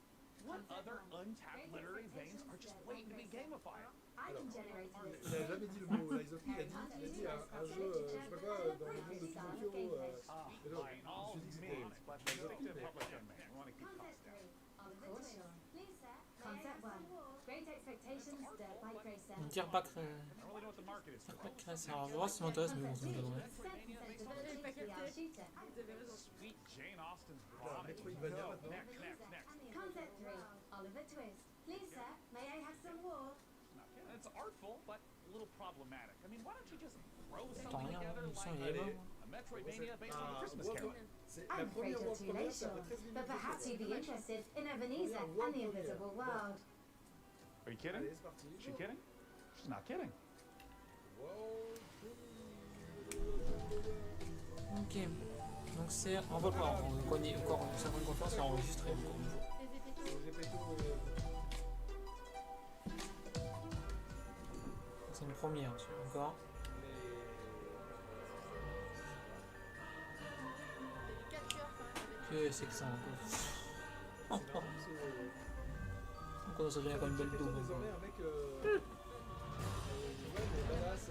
what other untapped literary veins are just waiting to be gamified? I can generate a list. Il n'a jamais dit le mot Lies of P, il a dit un jeu, je sais pas quoi, dans le monde de Pinocchio. Mais non, By all je me suis dit means, que but c'était Lies of stick P, to mais. publishing, man. We want to keep Concept costs down. 3, of course. Please, sir. Concept 1, Great Expectations, Dirt Bike Racer. Une tire pas créée. I don't really know what the market is for. Alors, je vais voir si ça m'intéresse, mais bon, ça m'étonnerait. Sensibility, VR shooter. Sweet Jane Austen's Putain, body. Metroidvania Go, maintenant. next. Concept 3, Oliver Twist. Please, sir, may I have some water? artful, but a little problematic. I mean, why don't you just throw T'as something rien, together il like sent il est Allez. mort. a Metroidvania based on the Christmas Carol? C'est la I'm afraid première you're world too première, late, ça Sean, fait 13 minutes. but perhaps you'd be interested in Ebenezer and the Invisible World. Are you kidding? Allez, c'est parti. Is she kidding? She's not kidding. Ok. Donc c'est. On va voir. On connaît encore certaines conférences, c'est enregistré encore une fois. Les épétos. C'est une première, encore. Les 4 cœurs quand même. Que c'est que ça encore. Donc ça devient comme une belle double. Désormais, un mec. Ouais, mais badass.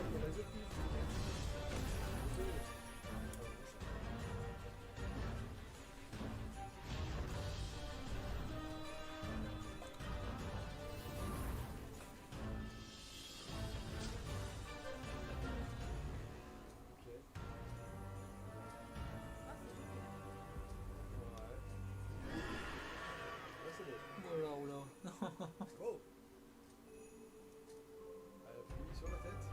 Il y a la zone plus. Oula, oula. Oh. Appuie sur la tête.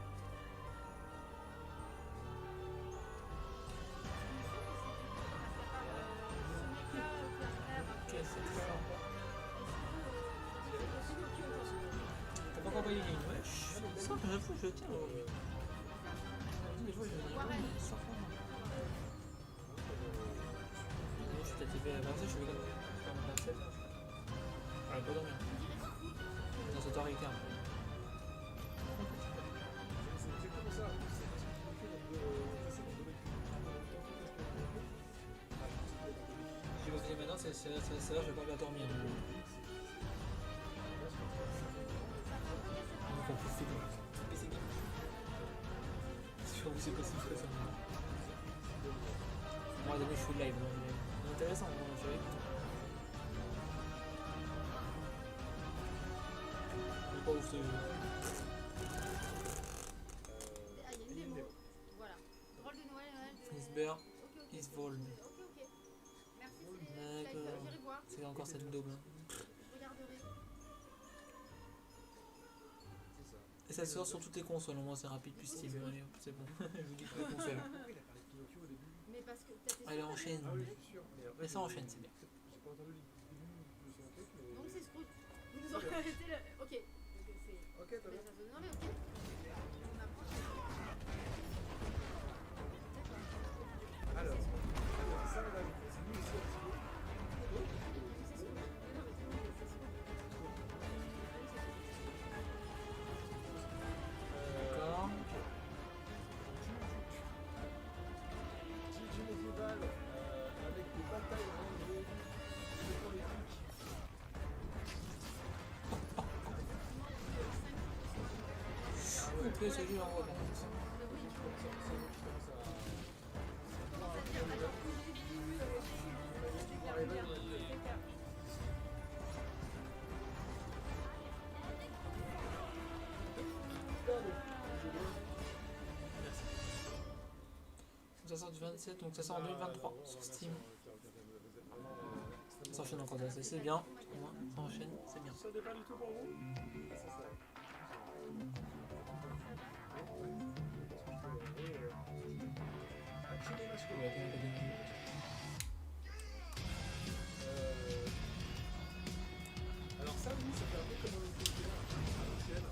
Ok, c'est ça. T'as pas encore payé une wesh. Ça, j'avoue, je tiens. Des fois, je vais dire. Ça je suis peut-être fait avancer, je suis comme 27 là. Elle va pas dormir. Dans cette heure et quart. C'est exactement ça. C'est parce que tu fais Je vais vous dire maintenant, c'est là, je vais pas bien dormir. Donc on peut finir. Mais c'est bien. Je vous c'est possible que ça. Moi, demain, je suis live. C'est intéressant, moi, je vais écouter. Pas ouf ce jeu. Ah, il y a une démo. Voilà. Drôle de Noël. Hésiter, Ok. Isvold. Ok. Merci, D'accord. j'irai voir. C'est encore cette double. Je regarderai. Et ça sort sur toutes les consoles, au moins c'est rapide plus Steam. Allez, hop, c'est bon. Je vous dis que les consoles. Pourquoi il a parlé de Pinocchio au début? Mais parce que t'as tes Allez, enchaîne. Ah oui, je suis sûr. Mais après, Mais ça enchaîne, c'est bien. J'ai pas entendu le début de son truc, mais. Donc c'est Scrooge. Vous nous aurez arrêté le. Ok. Donc c'est. Ok, t'as bien. Non mais ok. On approche. Alors, ça, on a vu. C'est lui aussi un petit peu. D'accord. Petit médiéval avec des batailles rangées, des politiques. Ok, ce jeu en voie. Ça sort du 27, donc ça sort en 2023 sur Steam. Ça s'enchaîne encore assez, c'est bien. Au moins, ça enchaîne, c'est bien. Ça dépend du tout pour vous. C'est ça. Alors ça, oui, ça fait un peu comme un jeu à l'ancienne.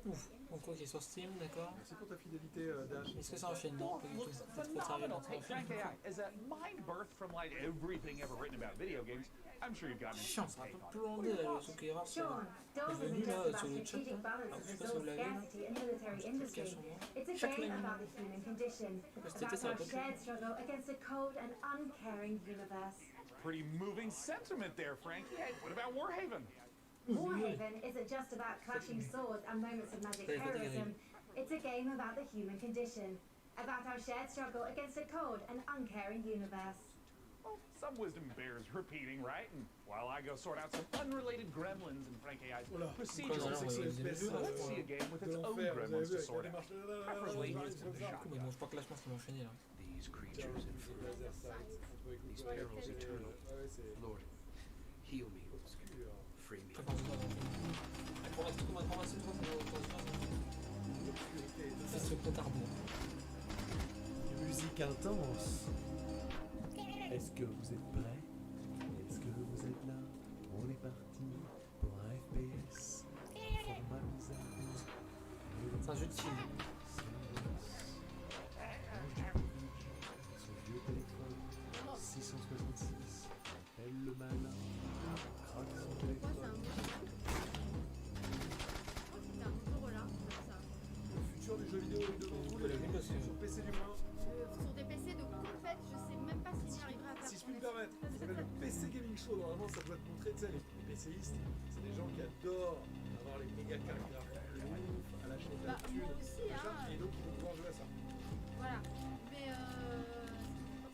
Ouf. Donc ok, sur Steam, d'accord. Merci pour ta fidélité, Dash. Est-ce que ça enchaîne? Non, pas du tout. Looks C'est trop sérieux, phenomenal. donc ça Hey, enchaîne. Frank AI, as a mind birth from like everything ever written about video games, I'm sure you've gotten Chiant, a c'est un peu take on it. plomé le truc qui est rare. Sean, Je Dole l'ai isn't vu just là about sur le chat. strategic balance Alors, of je sais pas si vous resource l'avez vu. scarcity and military Je le cache industry. sur moi. It's a Chaque game ligne. about the human condition, Parce que about ça va our pas shared struggle against a cold and uncaring universe. Pretty moving sentiment there, Frankie. Hey, what about Warhaven? Warhaven isn't just about clashing swords and moments of magic heroism. It's a game about the human condition, about our shared struggle against a cold and uncaring universe. Well, some wisdom bears repeating, right? And while I go sort out some unrelated gremlins in Frank AI's Voilà. procedural Voilà, systems, ouais, let's see a game with de its own l'enfer, vous avez gremlins vu to avec sort la out. démarche là, Preferably là, with comme ça. Du coup, mais bon, je crois que là, je pense qu'ils vont enchaîner là. These creatures in fur, Laser sight, on peut écouter. these perils eternal. Ouais, c'est Lord, heal me, obscur. free me. Après, quand on va pour la toute information, je crois que L'obscurité. c'est ce compte à rebours. Musique intense. Est-ce que vous êtes prêts? Est-ce que vous êtes là? On est parti pour un FPS. Format bizarre. C'est un jeu de chill. Son vieux téléphone. 666. Appelle le malin. Craque son Pourquoi c'est téléphone. un moteur? C'est un moteur là, comme ça. Le futur du jeu vidéo est devant vous, On l'a vu parce que- sur PC du moins. Sur des PC de compète, je sais même pas s'il y arrivera à faire Si je puis me tourner. permettre, ça s'appelle le PC Gaming Show. Normalement, ça doit te montrer, tu sais, les PCistes, c'est des gens qui adorent avoir les méga cartes graphiques de ouf, à lâcher de la Bah, thune, moi aussi, machin, hein. et donc ils vont pouvoir jouer à ça. Voilà. Mais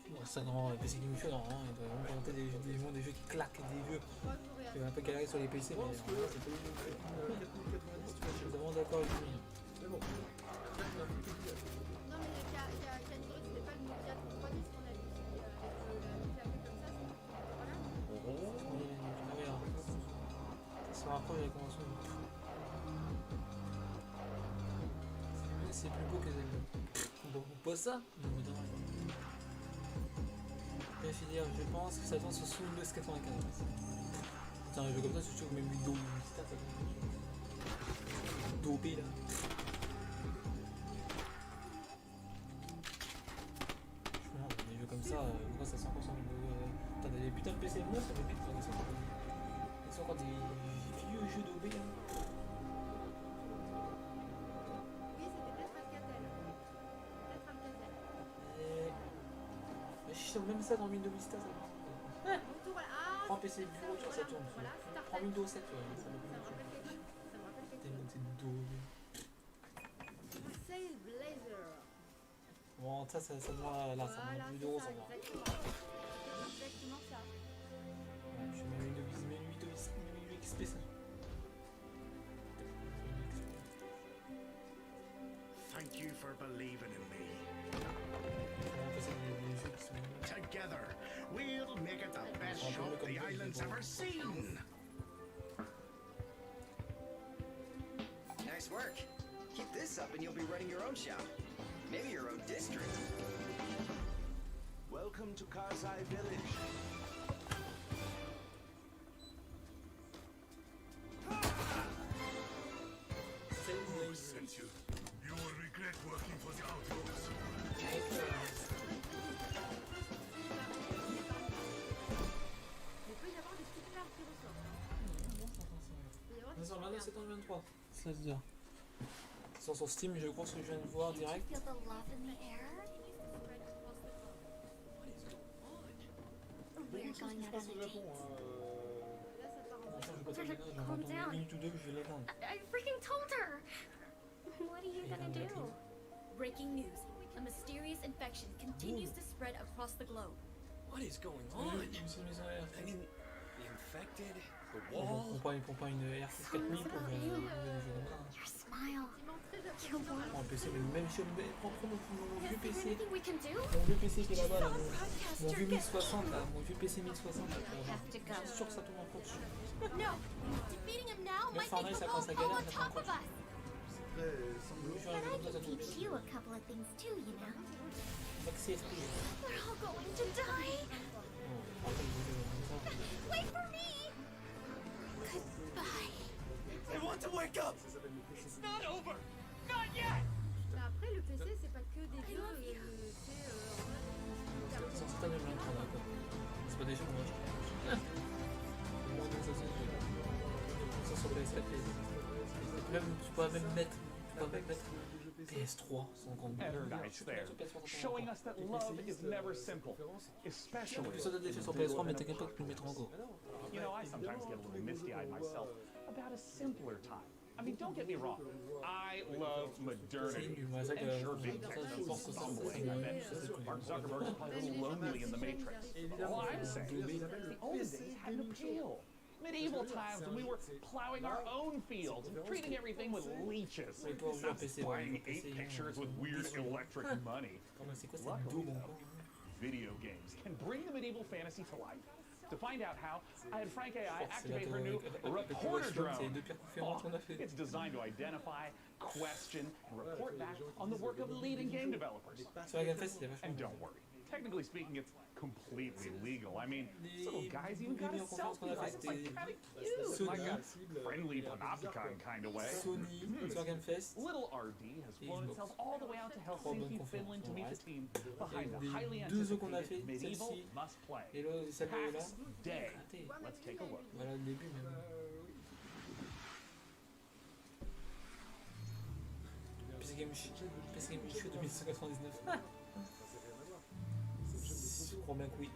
Bon, ça, non, PC Game Show, normalement, il doit vraiment présenter des jeux qui claquent, des jeux. pas jouer à Il va un peu galérer sur les PC, Je mais pense que c'est pas 4090, tu vas Je suis chez vraiment d'accord avec lui. Mais bon, après, tu vas foutre le pied. Non, mais Canigre, c'était pas le Nokia 3310 qu'on a vu. Si avec le clavier comme ça, c'est. Voilà. Ah oui, hein. Ça se rapproche avec comment c'est plus beau que Zelda. Bon, pas ça, mais bon, non. Je vais dire, je pense que ça tourne sur Windows 95. Putain, un jeu comme ça, c'est sûr que même Windows Vista, ça tourne. Dopé là. Franchement, des jeux comme ça, pourquoi ça sort encore sur Windows Putain, des putains de PC neufs, ça fait pire. C'est encore des vieux jeux dopés là. Oui, c'était peut-être Alcatel. Peut-être Alcatel. Mais je suis même ça dans Windows Vista, ça va. Retour, voilà. Ah, Prends PC bureau, tu vois, ça tourne. Voilà, Prends Windows 7, ouais, ça ça va me plus rappelle quelque chose. Ça me rappelle quelque tellement chose. c'est dopé. Sail Blazer. Bon, ça doit là, ça Voilà, va plus c'est d'euros, ça, ça va. exactement. C'est exactement ça. Ouais, je mets Windows XP ça. Thank you for believing in me. Vraiment que c'est des jeux qui sont. Together, we'll make it the best shop the island's ever seen. Nice work. Keep this up and you'll be running your own shop. Maybe your own district. Welcome to Karzai Village. Who sent you? You will regret working for the outlaws. Il peut y avoir des petites cartes qui ressortent. Il peut y avoir des Ça sort le 29 petites septembre 23. Ça se dire. Ça sort sur Steam, je crois que je viens de voir direct. cartes. Feel the love in the air? Beaucoup de choses qui se passent au Japon. Là, ça part en Enfin, je vais pas vrille. terminer, je vais rentrer une minute ou deux, puis je vais l'éteindre. I freaking told her! What are you gonna do? Breaking news. A mysterious infection continues to spread across the globe. What is going Oh, on? une seule maison I RT. mean, the infected, the On wall. prend pas une RT 4000 pour jouer des jeux comme ça. Your smile. Effectivement, très Your appréciable. warmth. Prends un PC, mais même chez prends mon Is vieux there PC. anything we can do? Mon vieux PC qui est là-bas, là, Just saw a mon broadcaster vieux get 1060 là, mon vieux PC 1060 là, I have to go. je suis sûr que ça tourne encore dessus. No! Defeating him now Même might make Fortnite, the ça world commence à fall galérer, on ça top prend of encore. us! C'est très sanglant. Je suis arrivé comme ça, ça tourne Teach dessus. you a couple of things too, you know. Maxi SP. We're all going to die! Wait for me! Goodbye. I want to wake up. Ça s'appelle le PC. It's not over. Mais après, le PC, c'est pas que des jeux, C'est censé t'amener le train d'accord. C'est pas des jeux, moi je pense. Moi, donc ça c'est ça sur PS4 et même, tu peux même mettre PS3 sans grande Nice there, showing us that love is never simple, especially. Ça doit être fait sur PS3, mais t'inquiète pas que tu le mettras encore. You know, I sometimes get a little misty-eyed myself about a simpler time. I mean, don't get me wrong. I love modernity. And sure, big tech does stumbling. I mean, Mark Zuckerberg's probably a little lonely in the Matrix. All I'm saying is the old days had an appeal. Medieval times when we were plowing our own fields and treating everything with leeches. Not buying 8 pictures with weird electric money. Luckily, video games can bring the medieval fantasy to life. To find out how, I had Frank AI activate her new reporter drone. It's designed to identify, question, and report back on the work of leading game developers. And don't worry, technically speaking, it's completely legal. I mean, this little guy's even got a selfie light. It's like kind of cute, like a friendly panopticon kind of way. Little RD has flown itself all the way out to Helsinki, Finland to meet the team behind the highly anticipated medieval must-play. PAX Day. Let's take a look. Voilà le début même. PC Game Show 2199. Je crois bien que oui.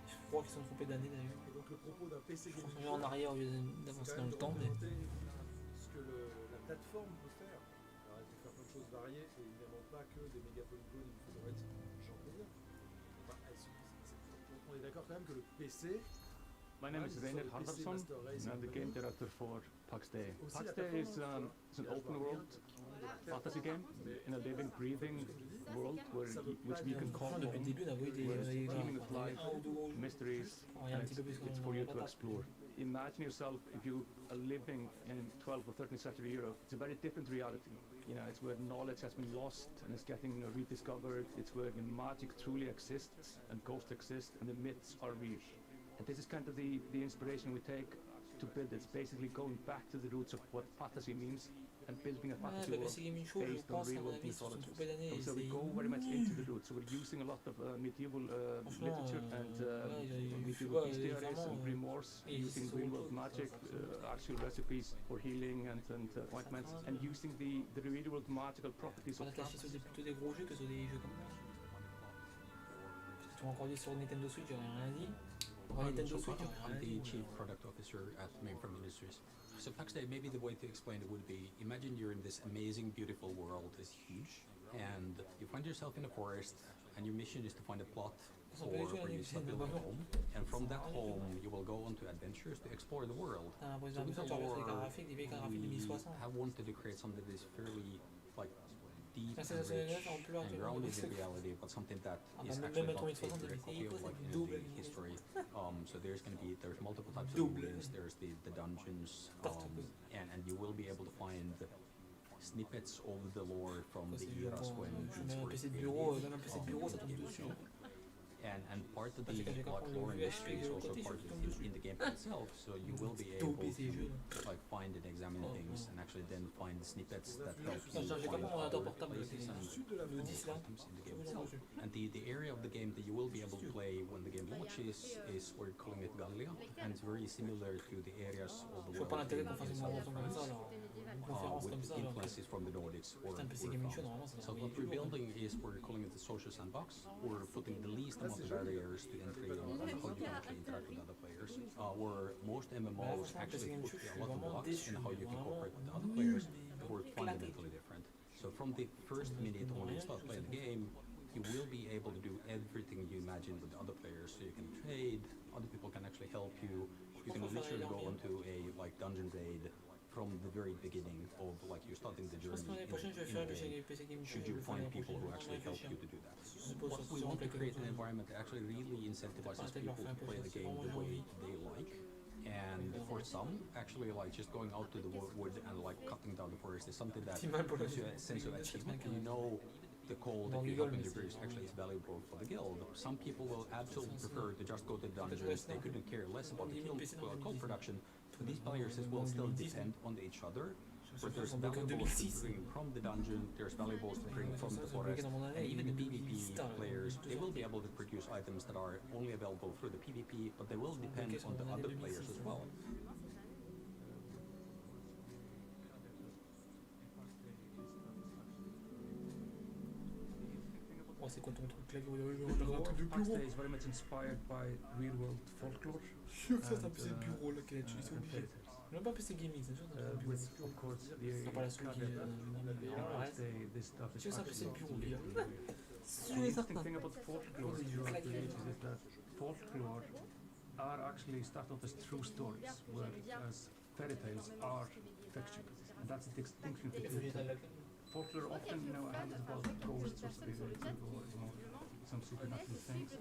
Je crois qu'ils sont trompés d'année d'ailleurs. Donc le propos d'un PC Game Show en arrière au lieu d'avancer dans le temps. Mais... Ce que la plateforme peut faire. Alors elle peut faire plein de choses variées et évidemment pas que des méga polygones et du photoréalisme, j'en conviens. Enfin, on est d'accord quand même que le PC. My name is Reiner Hardarson, and I'm the game director for PAX Day. PAX Day is an open world fantasy game in a living, breathing world which we can call home, where it's teeming with life, mysteries, and it's for you to explore. Imagine yourself if you are living in 12th or 13th century Europe. It's a very different reality. You know, it's where knowledge has been lost and is getting rediscovered. It's where magic truly exists and ghosts exist and the myths are real. And this is kind of the inspiration we take to build it. It's basically going back to the roots of what fantasy means and building a fantasy world based on real-world mythology. So we go very much into the roots. So we're using a lot of medieval literature and medieval bestiaries and grimoires, using real-world magic, actual recipes for healing and ointments, and using the real-world magical properties of plants. Sur plutôt des gros jeux que sur des jeux comme ça. Tu m'as encore dit sur Nintendo Switch, j'aurais rien dit. I'm the Chief Product Officer at Mainframe Industries. So PAX Day, maybe the way to explain it would be, imagine you're in this amazing, beautiful world, it's huge, and you find yourself in a forest, and your mission is to find a plot for where you start building a home, and from that home you will go on to adventures to explore the world. So with the lore, we have wanted to create something that is fairly, like, deep and rich and grounded in reality, but something that is actually not a direct copy of like the history. So there's multiple types of ruins, there's the dungeons, and you will be able to find snippets of the lore from the eras when it's and part of the lore industry is also part in the game itself, so you will be able to like find and examine things and actually then find snippets that help you find other places and items in the game itself. And the area of the game that you will be able to play when the game launches is, we're calling it Gallia, and it's very similar to the areas of the world with influences from the Nordics or so what we're building is, we're calling it the social sandbox. We're putting the least amount of barriers to entry on how you can actually interact with other players. Where most MMOs actually put a lot of blocks in how you can cooperate with the other players, we're fundamentally different. So from the first minute when you start playing the game, you will be able to do everything you imagine with the other players. So you can trade, other people can actually help you. You can literally go into a like dungeon raid from the very beginning of like you starting the journey in should you find people who actually help you to do that. What we want to create an environment that actually really incentivizes people to play the game the way they like. And for some, actually, like just going out to the wood and like cutting down the forest is something that gives you a sense of achievement. You know the call that you help in the breeze actually is valuable for the guild. Some people will absolutely prefer to just go to the dungeons. They couldn't care less about the guild production. These players will still depend on each other where there's sont bloqués en valuables to 2006. bring from the dungeon, there's valuables to bring from the forest, and even the PvP players, they will be able to produce items that are only available through the PvP, but they will depend on the other players as well. Oh, c'est quoi ton truc clavier? Pax Day is very much inspired by real-world folklore. Sûr que ça c'est un PC de bureau là qu'elle a utilisé, c'est obligé. Même pas PC gaming, c'est sûr que c'est un With, PC de of course, the bureau. Pas la souris qui Pax Day, this stuff is sûr que c'est un PC de bureau, absolutely gars. The interesting thing about folklore is that folklore are actually start off as true stories, whereas fairy tales are fiction. And that's the distinction between them. Folklore often, has about ghosts or spirits or some supernatural things.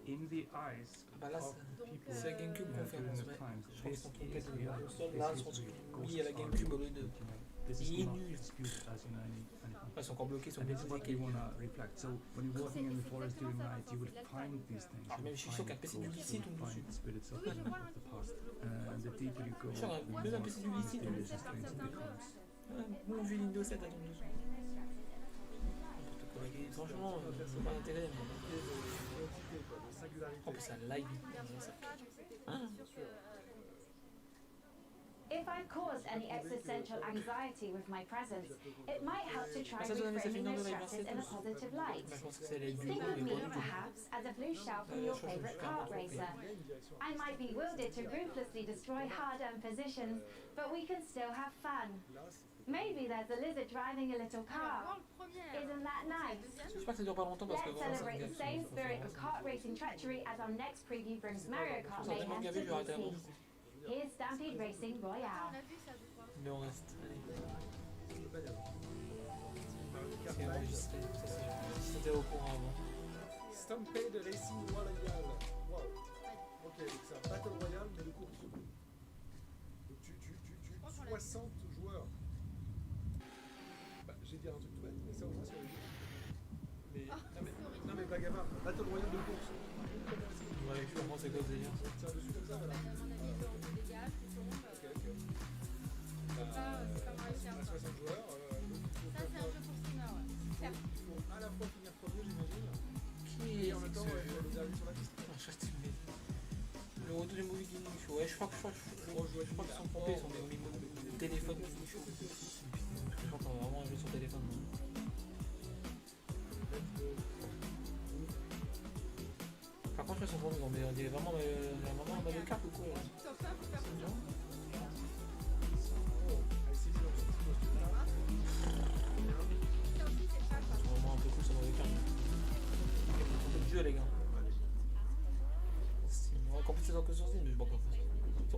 In the eyes of people c'est la GameCube conférence, during the times, je vais sur ton this casque is de reality. console, là, This sur is ce mis à la GameCube au lieu de. This Il is est not nul. disputed as in any Ils sont encore bloqués sur and le it's PC what we want to reflect. So when you're walking in the forest during night, you will find these things. Ah, même je suis sûr qu'un PC du lycée tombe dessus. The spirits of the past. And the deeper you go, Sûr, même un PC du lycée tombe dessus. strange it becomes. Mon vieux Windows 7 tombe dessus. N'importe quoi. Franchement, c'est pas intérêt. En plus, ça lag. If I've caused any existential anxiety with my presence, it might help to try reframing those stresses in a positive light. Think of me, perhaps, as a blue shell from your favorite kart racer. I might be wielded to ruthlessly destroy hard-earned positions, but we can still have fun. Maybe there's a lizard driving a little car. Isn't that nice? J'espère que ça dure pas longtemps parce que Let's vraiment celebrate the same spirit of kart racing treachery as our next preview brings Mario Kart mayhem to PC. Here's Stampede Racing Royale. Mais on reste. C'est enregistré. C'était au courant avant. Stampede Racing Royale. Wow. Ok, donc c'est un Battle Royale mais de course. Donc tu 60 joueurs. Bah, j'ai dit un truc tout bête, mais ça au moins sur les jeux. Mais, non mais pas gamin, Battle Royale de course. Ouais, je comprends c'est quoi le délire. Tiens dessus comme ça, voilà. À 60 joueurs, ça c'est un jeu pour streamer, ouais. Il faut à la fois finir premier, j'imagine, Qui et en même temps les arriver sur la piste. Le retour du movie gaming show. Ouais, je crois qu'ils sont trompés, ils sont des téléphones gaming show. Je crois qu'on va vraiment jouer sur téléphone. Par contre, ils sont trompés, on dirait vraiment un Mario Kart ou quoi. Vraiment un peu cool sur Mario Kart. Un peu de jeu les gars. En plus c'est que sur Steam, mais je sais pas quoi.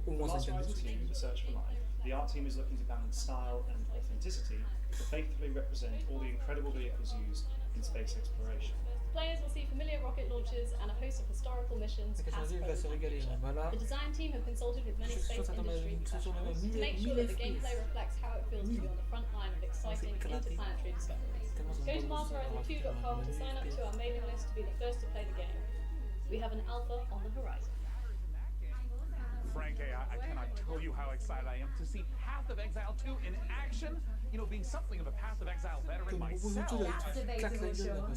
Au moins Last 5 Rise team, the search for life. The art team is looking to balance style and authenticity to faithfully represent all the incredible vehicles used in space exploration. Players will see familiar rocket launches and a host of historical missions past, present, and future. The design team have consulted with many space industry professionals to make sure that the gameplay reflects how it feels to be on the front line of exciting interplanetary discoveries. Go to masterhorizon2.com to sign up to our mailing list to be the first to play the game. We have an alpha on the horizon. Frank, I cannot tell you how excited I am to see Path of Exile 2 in action. You know, being something of a Path of Exile veteran myself. That's debatable, Sean.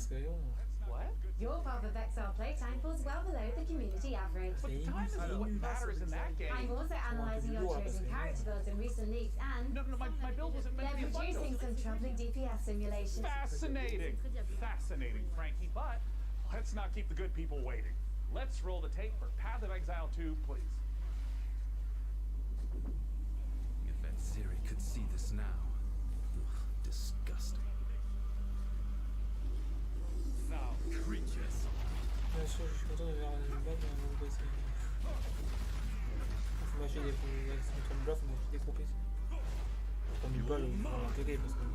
What? Your Path of Exile playtime falls well below the community average. But time is what matters in that game. I'm also analysing your chosen character builds in recent leaks and No, my build wasn't meant to be they're a fun producing build. some troubling DPS simulations. Fascinating. Fascinating, Frankie, but let's not keep the good people waiting. Let's roll the tape for Path of Exile 2, please. If that Siri could see this now. Ugh, disgusting. Foul creatures. Bien sûr, je suis content de voir une balle dans mon PC. Faut m'acheter des bluff, faut m'acheter des gros PC. J'ai pas mis balle, il faut l'intégrer parce que.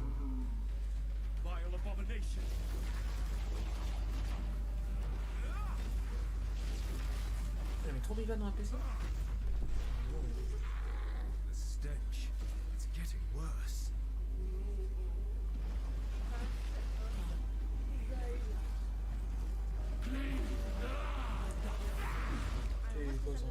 Vile abomination. Il y avait trop de balles dans un PC. The stench. It's getting worse. C'est quoi ça?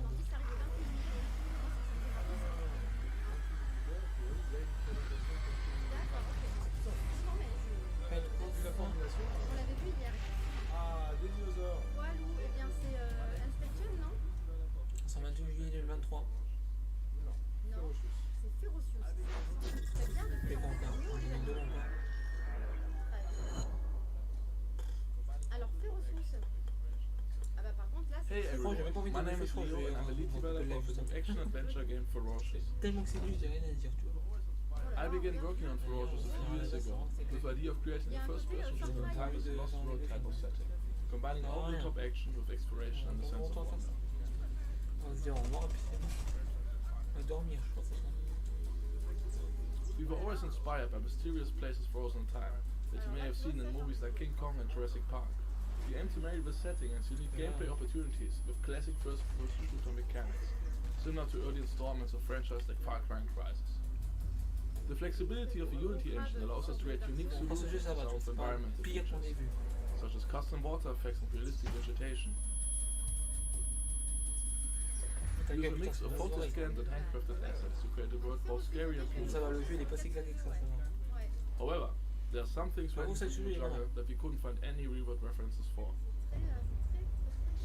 de My name fait, is je pense que je Leo vais and I'm a lead developer of the action-adventure game Ferocious. tellement que c'est nul, j'ai rien à dire, tu vois. I began working on Ferocious a few years ago with the idea of creating a first-person shooter in time as a Lost World type of setting, combining over-the-top action with exploration and a sense of wonder. On va se dire au revoir et puis c'est bon. On va dormir, je pense. We were always inspired by mysterious places frozen in time that you may have seen in movies like King Kong and Jurassic Park. We aim to marry the setting and unique gameplay opportunities with classic first-person shooter mechanics, similar to early installments of franchises like Far Cry and Crysis. The flexibility of the Unity engine allows us to create unique solutions to solve environmental features, such as custom water effects and realistic vegetation. Use a mix of photo-scanned and handcrafted assets to create a world both scary and Ça va, le jeu il est pas si claqué que ça, ça va. However, there are some things related to the genre that we couldn't find any reward references for.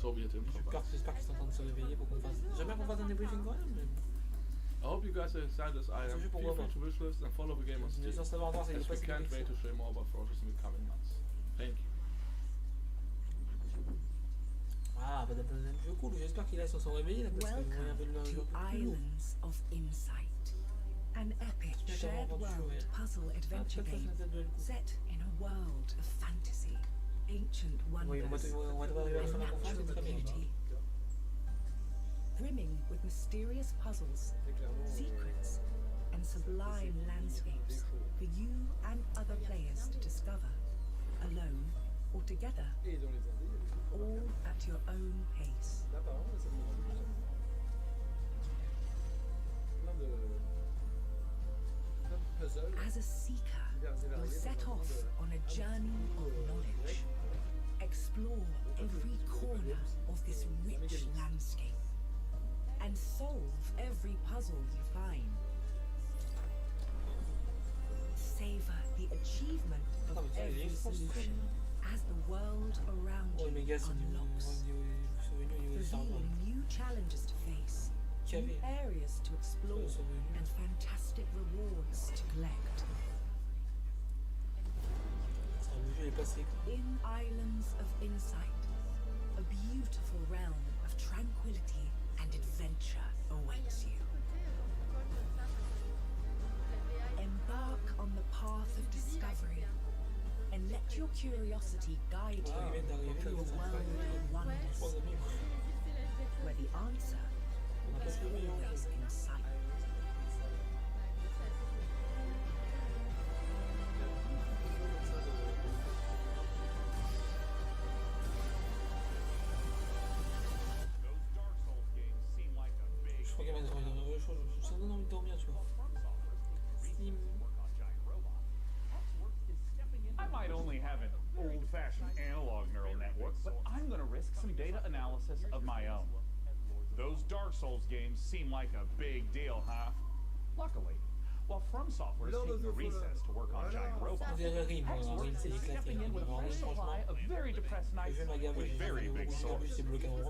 Soviet improvise. J'espère qu'ils sont en train de se réveiller pour qu'on fasse. J'aimerais qu'on fasse un débriefing quand même. I hope you guys are excited as I am. Feel free to wishlist and follow the game on Steam, as we can't wait to share more about Ferocious in the coming months. Thank you. Ah, bah t'as un jeu cool, j'espère qu'il est sur son réveil là parce que vous voyez un peu de to Islands of Insight, an epic shared world puzzle adventure game set in a world of fantasy, ancient wonders, and natural beauty. Brimming with mysterious puzzles, secrets, and sublime landscapes for you and other players to discover, alone or together, all at your own pace. As a seeker, you'll set off on a journey of knowledge. Explore every corner of this rich landscape and solve every puzzle you find. Savor the achievement of every solution as the world around you unlocks, revealing new challenges to face, new areas to explore, and fantastic rewards to collect. In Islands of Insight, a beautiful realm of tranquility and adventure awaits you. Embark on the path of discovery and let your curiosity guide you through a world of wonders, where the answer is always in sight. Je crois qu'il y a des choses, ça donne envie de dormir, tu vois. I might only have an old-fashioned analog neural network, but I'm going to risk some data analysis of my own. Those Dark Souls games seem like a big deal, huh? Luckily, while From Software is taking a recess to work on giant robots, Hexworks is stepping in with a fresh supply of very depressed knights with very big swords.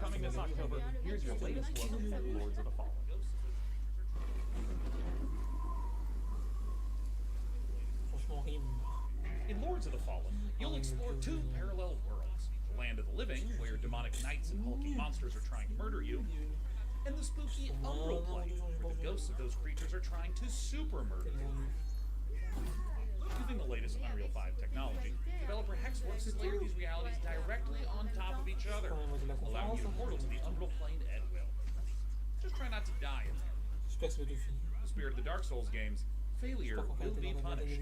Coming this October, here's your latest look at Lords of the Fallen. In Lords of the Fallen, you'll explore two parallel worlds. The land of the living, where demonic knights and hulking monsters are trying to murder you, and the spooky Umbral plane, where the ghosts of those creatures are trying to super murder you. Using the latest Unreal 5 technology, developer Hexworks has layered these realities directly on top of each other, allowing you to portal to the Umbral plane at will. Just try not to die in there. The spirit of the Dark Souls games, failure will be punished.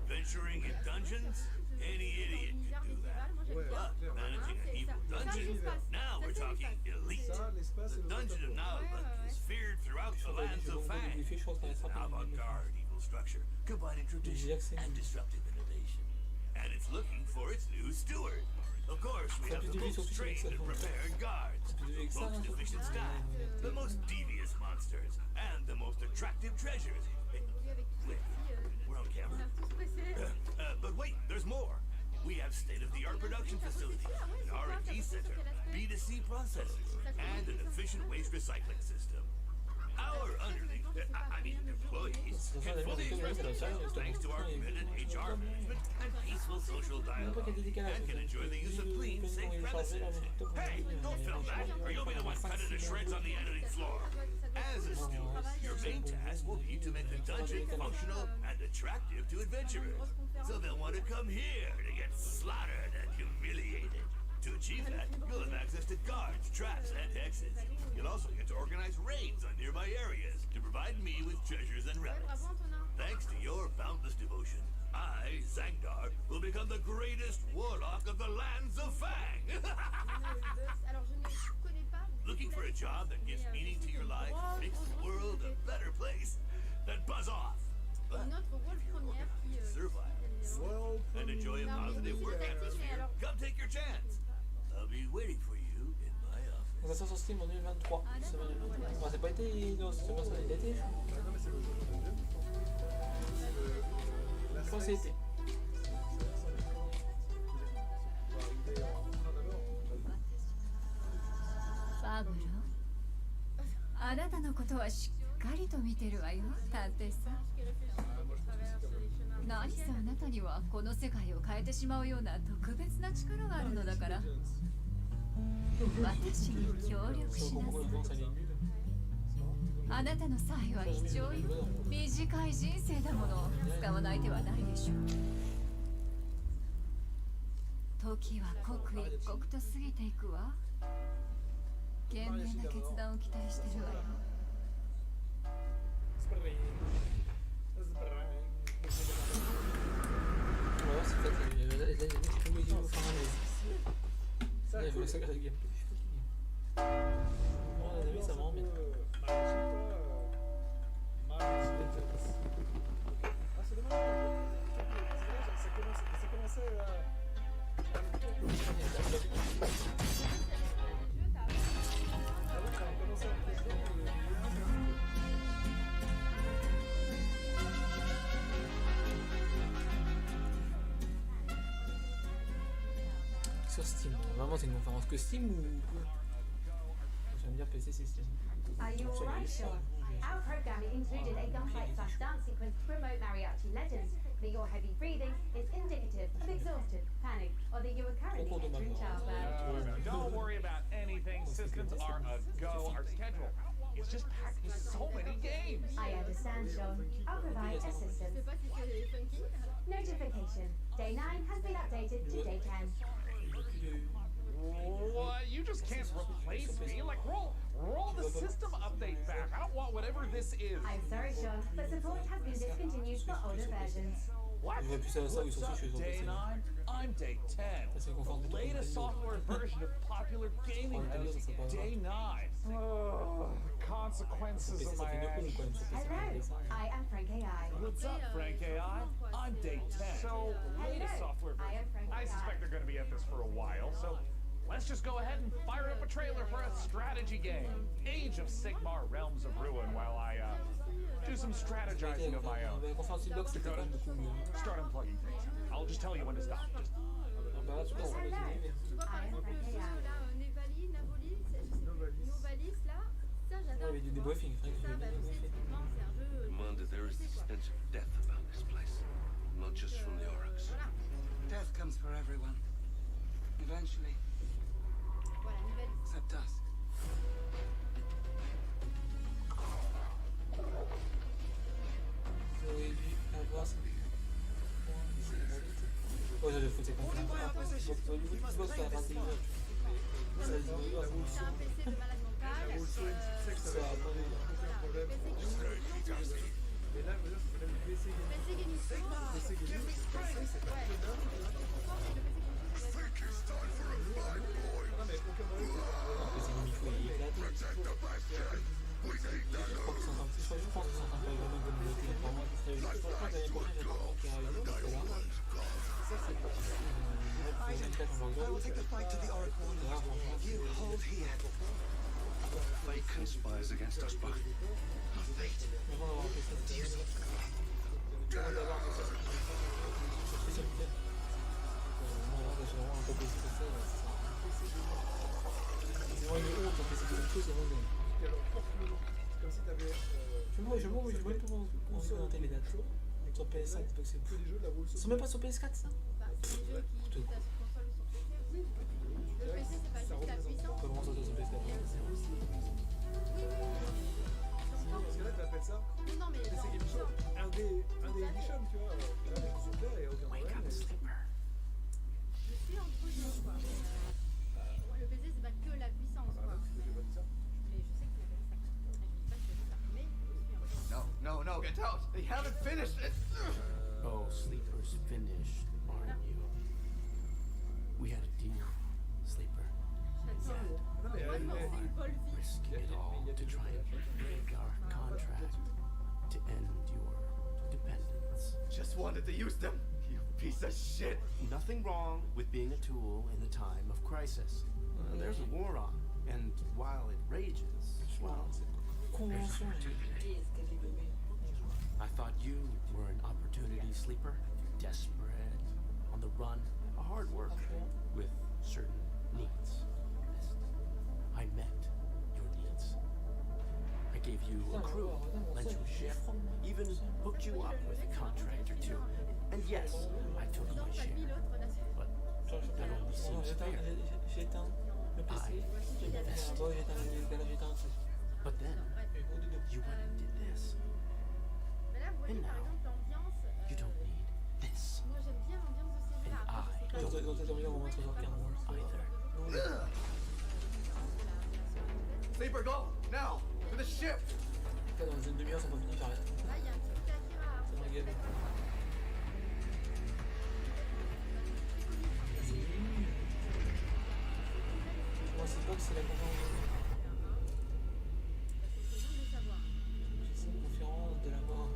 Adventuring in dungeons? Any idiot can do that. But managing an evil dungeon? Now we're talking elite. The Dungeon of Nalabut is feared throughout the lands of Fang. It's an avant-garde evil structure, combining tradition and disruptive innovation. And it's looking for its new steward. Of course, we have the most trained and prepared guards, the most efficient staff, the most devious monsters, and the most attractive treasures. Wait, we're on camera? But wait, there's more. We have state-of-the-art production facilities, an R&D center, B2C processors, and an efficient waste recycling system. Our underlings, employees, can fully express themselves thanks to our committed HR management and peaceful social dialogue, and can enjoy the use of clean, safe premises. Hey, don't film that, or you'll be the one cut into shreds on the editing floor. As a steward, your main task will be to make the dungeon functional and attractive to adventurers, so they'll want to come here to get slaughtered and humiliated. To achieve that, you'll have access to guards, traps, and hexes. You'll also get to organize raids on nearby areas to provide me with treasures and relics. Thanks to your boundless devotion, I, Zangdar, will become the greatest warlock of the lands of Fang. Looking for a job that gives meaning to your life, makes the world a better place? Then buzz off. But if you're organized, survive, and enjoy a positive work atmosphere, come take your chance. I'll be waiting for you in my office. Donc ça sort sur Steam en 2023. Semaine 2023. Enfin, c'est pas été. Non, c'est pas ça, il a été. Je pense que c'est été. Pablo, あなたのことはしっかりと見てるわよ、探偵さん。何せあなたにはこの世界を変えてしまうような特別な力があるのだから、私に協力しなさい。あなたの才は貴重よ。短い人生だもの、使わない手はないでしょう。時は刻一刻と過ぎていくわ。賢明な決断を期待してるわよ。On va voir si en fait les ennemis qui tombent au niveau ça il faut le sac à la gameplay. Bon, les amis, ça m'emmène. C'est dommage. Ça commençait à. Sur Steam, vraiment c'est une conférence que Steam ou quoi? J'aime bien PC, c'est Steam. Are you alright, Sean? Our programming included a gunfight/dance sequence to promote mariachi legends, but your heavy breathing is indicative of exhaustion, panic, or that you are currently entering childbirth. Don't worry about anything. Systems are a go. Our schedule is just packed with so many games. I understand, Sean. I'll provide assistance. Notification. Day 9 has been updated to day 10. What? You just can't replace me? Like, roll the system update back. I don't want whatever this is. I'm sorry, Sean, but support has been discontinued for older versions. What? What's up, day 9? I'm day 10. The latest software version of popular gaming host, day 9. Consequences of my actions. Hello, I am Frank AI. What's up, Frank AI? I'm day 10. So, latest software version. I suspect they're going to be at this for a while, so let's just go ahead and fire up a trailer for a strategy game. Age of Sigmar Realms of Ruin while I, do some strategizing of my own. Start unplugging things. I'll just tell you when to stop. Just... Commander, there is the stench of death about this place. Not just from the Oryx. Death comes for everyone. Eventually. Except us. Oh, j'avais foutu contre Xbox à 21h. Ça a un PC de malade mental. Ça a aucun problème. Mais là, ça s'appelle le PC Gaming. PC Gaming, c'est pas que dalle. Non, mais aucun problème. PC Gaming, il faut y éclater. Je crois qu'ils sont un petit choix. Je pense qu'ils sont un peu vraiment communauté. Pour moi, je pense que l'année prochaine, j'attends qu'il arrive. Parce que là, ça, c'est pas I will take the fight to the Oracle. You hold here. Fate conspires against us both. Our fate. Do you see? C'est comme si tu avais Je vois pour se présenter les dates. Sur PS5, Xbox et tout. Ils sont même pas sur PS4 ça. C'est des jeux qui sont sur console ou sur PC aussi. Le PC c'est pas juste la puissance. Comment ça sur PS4? Oui. Parce que là, tu appelles ça Non, mais PC Game Show, un des edition, tu vois. Là, les jeux sont clairs et aucun problème. Je suis entre deux quoi. Le PC c'est pas que la puissance quoi. J'ai pas dit ça. Mais je sais que tu l'as pas dit ça. Je dis pas que tu as dit ça. Mais je suis entre deux. No, get out! They haven't finished it! Oh, Sleeper's finished, aren't you? We had a deal, Sleeper. Risking it all to try and break our contract, to end your dependence. Just wanted to use them, you piece of shit! Nothing wrong with being a tool in the time of crisis. There's a war on, and while it rages, well, there's opportunity. I thought you were an opportunity sleeper, desperate, on the run, a hard worker with certain needs. I met your needs. I gave you a crew, lent you a ship, even hooked you up with a contract or two. And yes, I took my share. But that only seems fair. I invested. But then, you went and did this. And now, you don't need this. Moi j'aime bien l'ambiance de ces jeux-là. Either. Sleeper, go! Now! To the ship! Dans une demi-heure, ça va finir par rien. Là il y a un truc d'Akira. Ça m'a gavé. Moi, c'est pas que c'est la conférence. C'est une conférence de la mort.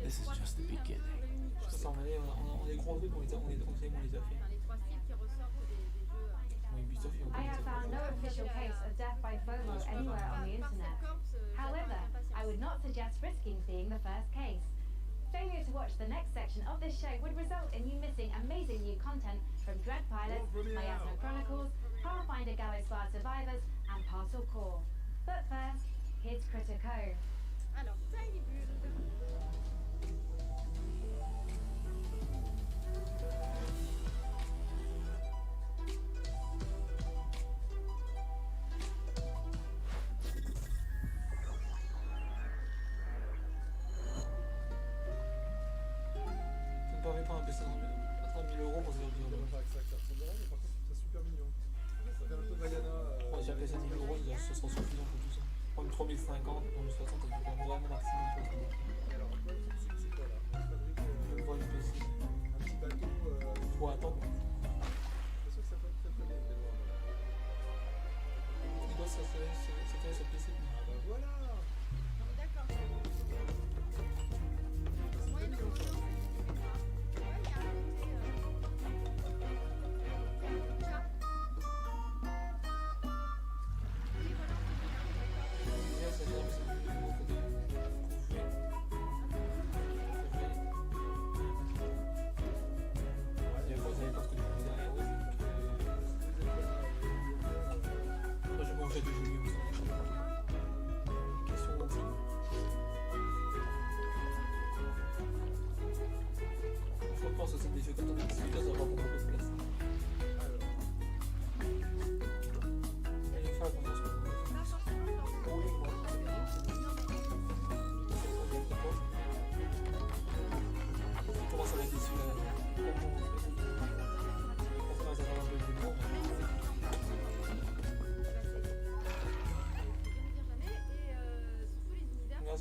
This is just the beginning. On est gros, on les a fait. Les trois styles qui ressortent des jeux. I have found no official case of death by FOMO anywhere on the internet. However, I would not suggest risking being the first case. Failure to watch the next section of this show would result in you missing amazing new content from Dread Pilots, Miasma Chronicles, Pathfinder Gallows Bar Survivors, and Parcel Core. But first, here's Critico. Alors, Tiny Build. Ça me paraît pas un PC à 1000 € pour ce genre de jeu. Ça ressemble à rien, mais par contre, c'est super mignon. Ça fait un peu Vaiana. J'ai appelé ça 10 000 €, ça sera suffisant pour tout ça. Prendre 3050, 3060, ça peut faire vraiment maximum pour ça. Et alors, quoi, c'est quoi là? On fabrique Je vois une PC. un petit bateau. Faut attendre. Je suis sûr que ça peut être très bien, les noirs. Il doit s'installer sur PC. Ah bah voilà! D'accord. Moi, il y a une ambiance. Ouais, il y a un côté.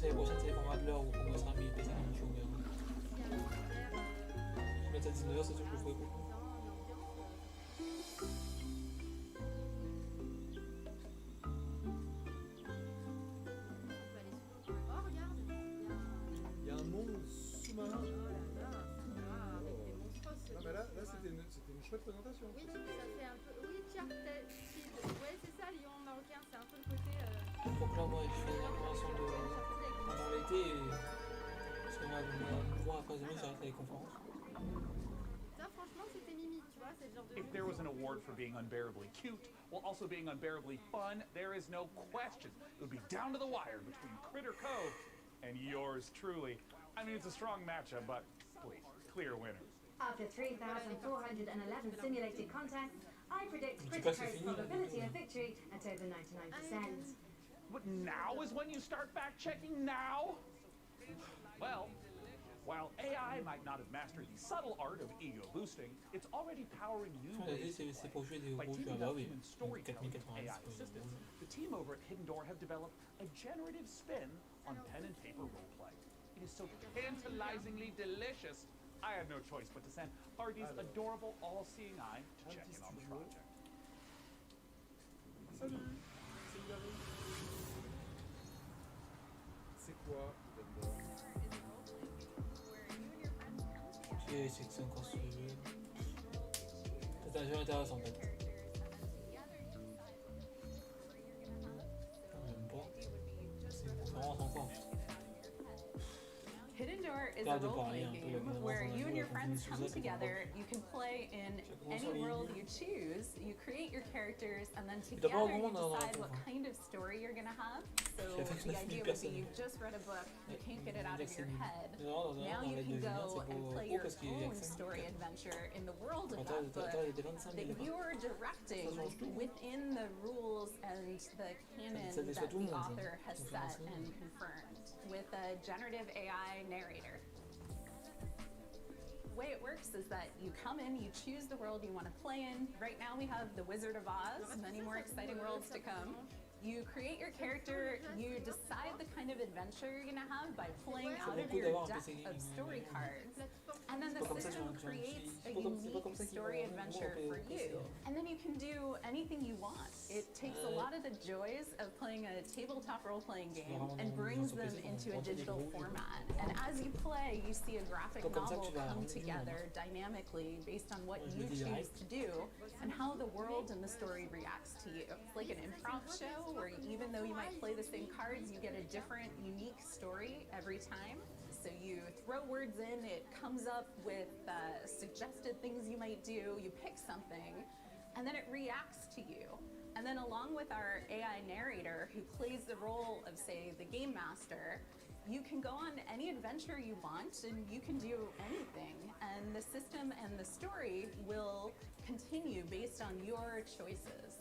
L'année prochaine, ça dépendra de l'heure où on sera mis PC dans le show. Je vais mettre à 19h, c'est sûr que je le ferai beaucoup. Il y a un monde sous-marin. Non mais là c'était une chouette présentation. Oui, ça fait un peu. Oui, Charted. Ouais, c'est ça, Lyon marocain, c'est un peu le côté. Donc là, moi, je fais l'information pendant l'été. Parce que moi, le mois après demi, j'arrête les conférences. If there was an award for being unbearably cute while also being unbearably fun, there is no question. It would be down to the wire between Critter Cove and yours truly. I mean, it's a strong matchup, but please, clear winner. After 3,411 simulated contests, I predict Critter Cove's probability of victory at over 99%. But now is when you start fact-checking now? Well, while AI might not have mastered the subtle art of ego boosting, it's already powering new ways to play. By teaming up human storytelling with AI assistants, the team over at Hidden Door have developed a generative spin on pen and paper roleplay. It is so tantalizingly delicious, I had no choice but to send Hardy's adorable all-seeing eye to check in on the project. Salut, c'est David. C'est quoi Hidden Door? C'est que c'est encore ce jeu. C'est un jeu intéressant en fait. Même pas. C'est une conférence encore. Hidden Door is a role-playing game where you and your friends come together, you can play in any world you choose, you create your characters, and then together you decide what kind of story you're going to have. So the idea would be you've just read a book, you can't get it out of your head. Now you can go and play your own story adventure in the world of that book that you're directing within the rules and the canon that the author has set and confirmed with a generative AI narrator. The way it works is that you come in, you choose the world you want to play in. Right now we have the Wizard of Oz, many more exciting worlds to come. You create your character, you decide the kind of adventure you're going to have by pulling out of your deck of story cards, and then the system creates a unique story adventure for you. And then you can do anything you want. It takes a lot of the joys of playing a tabletop role-playing game and brings them into a digital format. And as you play, you see a graphic novel come together dynamically based on what you choose to do and how the world and the story reacts to you. It's like an improv show where even though you might play the same cards, you get a different, unique story every time. So you throw words in, it comes up with suggested things you might do, you pick something, and then it reacts to you. And then along with our AI narrator who plays the role of, say, the game master, you can go on any adventure you want and you can do anything. And the system and the story will continue based on your choices.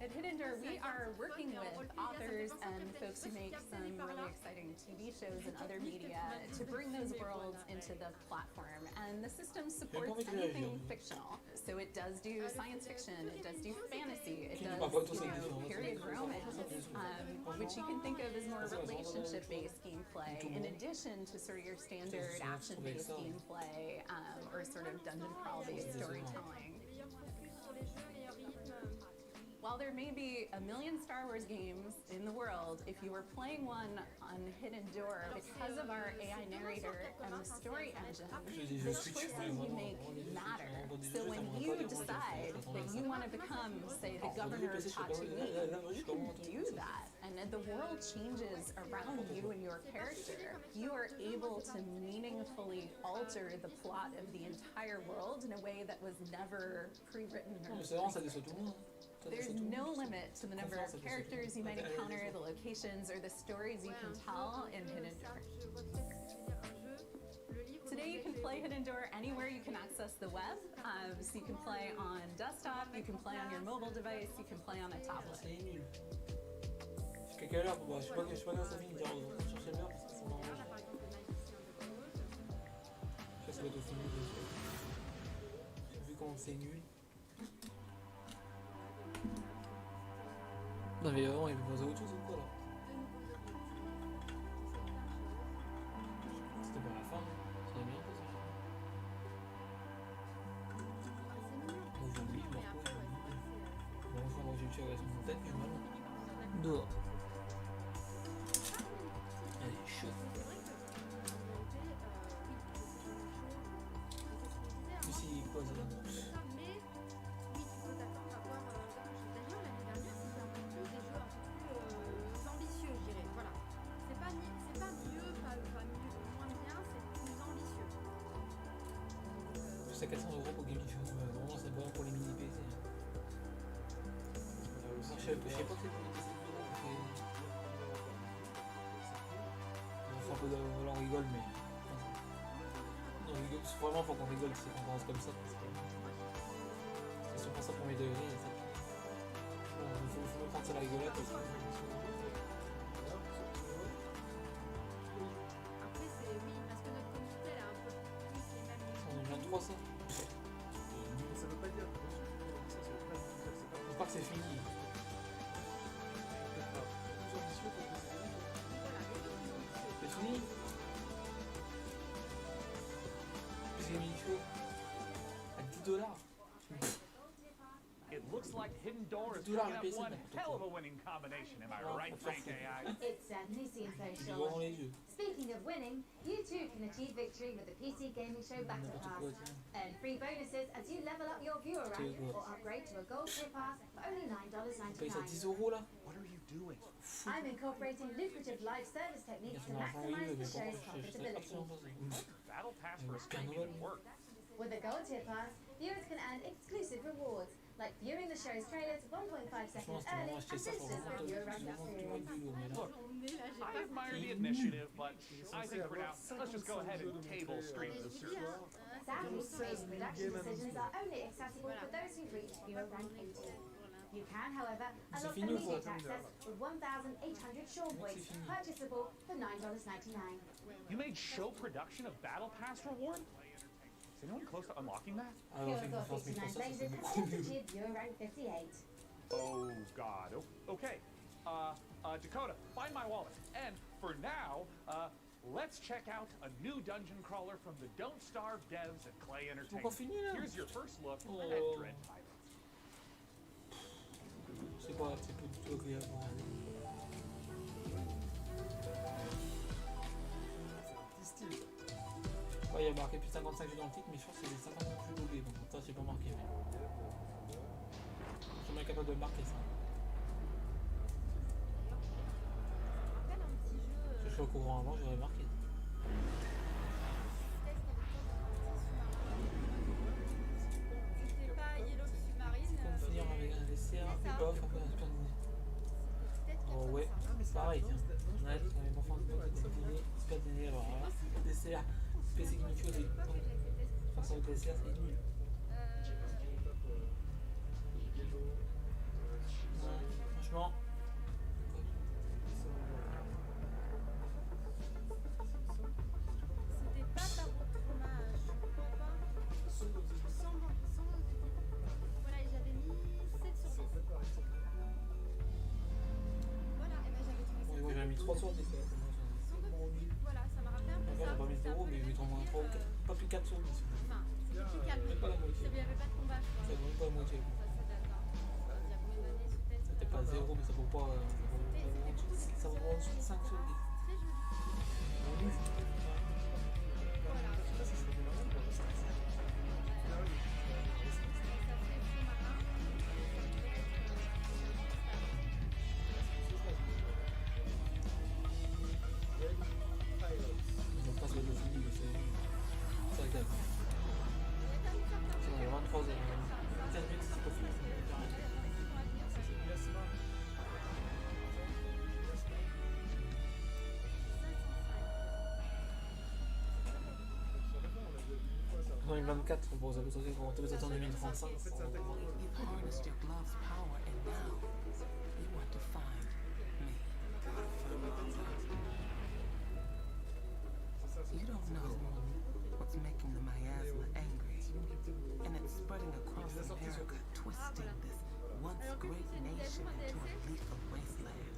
At Hidden Door, we are working with authors and folks who make some really exciting TV shows and other media to bring those worlds into the platform. And the system supports anything fictional. So it does do science fiction, it does do fantasy, it does period romance, which you can think of as more relationship-based gameplay, in addition to sort of your standard action-based gameplay or sort of dungeon crawl-based storytelling. While there may be a million Star Wars games in the world, if you were playing one on Hidden Door, because of our AI narrator and the story engine, the choices you make matter. So when you decide that you want to become, say, the governor of Tatooine, you can do that. And the world changes around you and your character. You are able to meaningfully alter the plot of the entire world in a way that was never pre-written or There's no limit to the number of characters you might encounter, the locations, or the stories you can tell in Hidden Door. Today you can play Hidden Door anywhere you can access the web. So you can play on desktop, you can play on your mobile device, you can play on a tablet. Jusqu'à quelle heure? Je sais pas quand ça finit, on va chercher l'heure parce que ça m'arrange. Je sais que ça va être fini, vu comment c'est nul. Non mais vraiment il veut poser autre chose ou quoi là? C'était pas la fin, ça a bien posé. Moi j'oublie, je me repose, bon enfin moi j'ai eu sur mon tête mais mal. Dehors. Elle est chaude. Ici quoi ça? c'est 400 € pour Gaming Show. Vraiment, c'est bon pour les mini PC. Je sais pas si c'est pour on rigole, mais. On rigole, vraiment, faut qu'on rigole si on commence comme ça. C'est sûrement ça pour mes degrés. Faut prendre ça la rigolade parce que. Après, c'est oui, parce que notre communauté elle a un peu plus les mêmes. On est 23 ça. Ça veut pas dire. Faut pas que c'est fini. C'est fini. J'ai mis chaud à 10$. It looks like Hidden Door is $10 picking up PC, one n'importe hell of quoi. a winning combination, am I right, Frank AI? It certainly seems so, Ils vont dans Sean. les yeux. Speaking of winning, you too can achieve victory with the PC Gaming Show Battle N'importe quoi, Pass. tiens. Earn free bonuses as you level up your viewer rank or upgrade to a gold tier pass for only On paye ça $9.99. 10€ là. What are you doing? I'm incorporating lucrative live service techniques to maximize the show's profitability. Battle Pass for a stream even work. With a gold tier pass, viewers can earn exclusive rewards, like viewing the show's trailers 1.5 seconds early and visitors with viewer rank experience. Look, I admire the initiative, but I think for now, let's just go ahead and table streams of service. Sadly, today's production decisions are only accessible for those who reach viewer rank 80. You can, however, unlock immediate access with 1,800 Sean points, purchasable for $9.99. You made show production of Battle Pass reward? Is anyone close to unlocking that? Here we've got 59 blazers have just achieved viewer rank 58. Oh God. Okay. Dakota, find my wallet. And for now, let's check out a new dungeon crawler from the Don't Starve devs at Clay Entertainment. Here's your first look at Dread Pirate. C'est pas du tout agréable à regarder. Ouais, il y a marqué plus de 55 jeux dans le titre, mais je crois que c'est les 55 jeux doublés. Donc ça, j'ai pas marqué. Je suis jamais capable de marquer ça. Si je suis au courant avant, j'aurais marqué. C'était pas Yellow Submarine. Pour finir avec un dessert, un peu off, un peu un dîner. Oh ouais, pareil, tiens. On a dit qu'on avait pas fait un dîner, super dîner, alors là, dessert, PC Gaming Show, c'est faire ça au dessert, c'est nul. Franchement. C'était pas par votre fromage, je crois pas. Voilà, et j'avais mis 7 sur 10. Voilà, et ben j'avais trouvé ça. Oui, moi j'avais mis 3 sur 10. Voilà, ça m'a rappelé un peu Enfin, ça. j'ai pas mis 0, mais je vais t'en moins 3 ou 4, pas plus 4 sur 10. Enfin, c'était plus calme. Même pas la moitié. Il n'y avait pas de combat, je crois. C'est même pas la moitié. Ça, c'est d'accord. Il y a combien d'années ce test? C'était pas 0, mais ça vaut pas. Ça vaut en dessous de 5 sur 10. Très joli. Oui. Voilà. Ça fait fond marin. Ils ont pas ce de fini, mais c'est agréable. C'est 23 heures. 15 minutes, c'est pas fini. Dans les 24, bon, ça peut sauter quand on attend 2035. You've harnessed your glove's power, and now you want to find me. You don't know what's making the miasma angry, and it's spreading across America, twisting this once great nation into a lethal wasteland.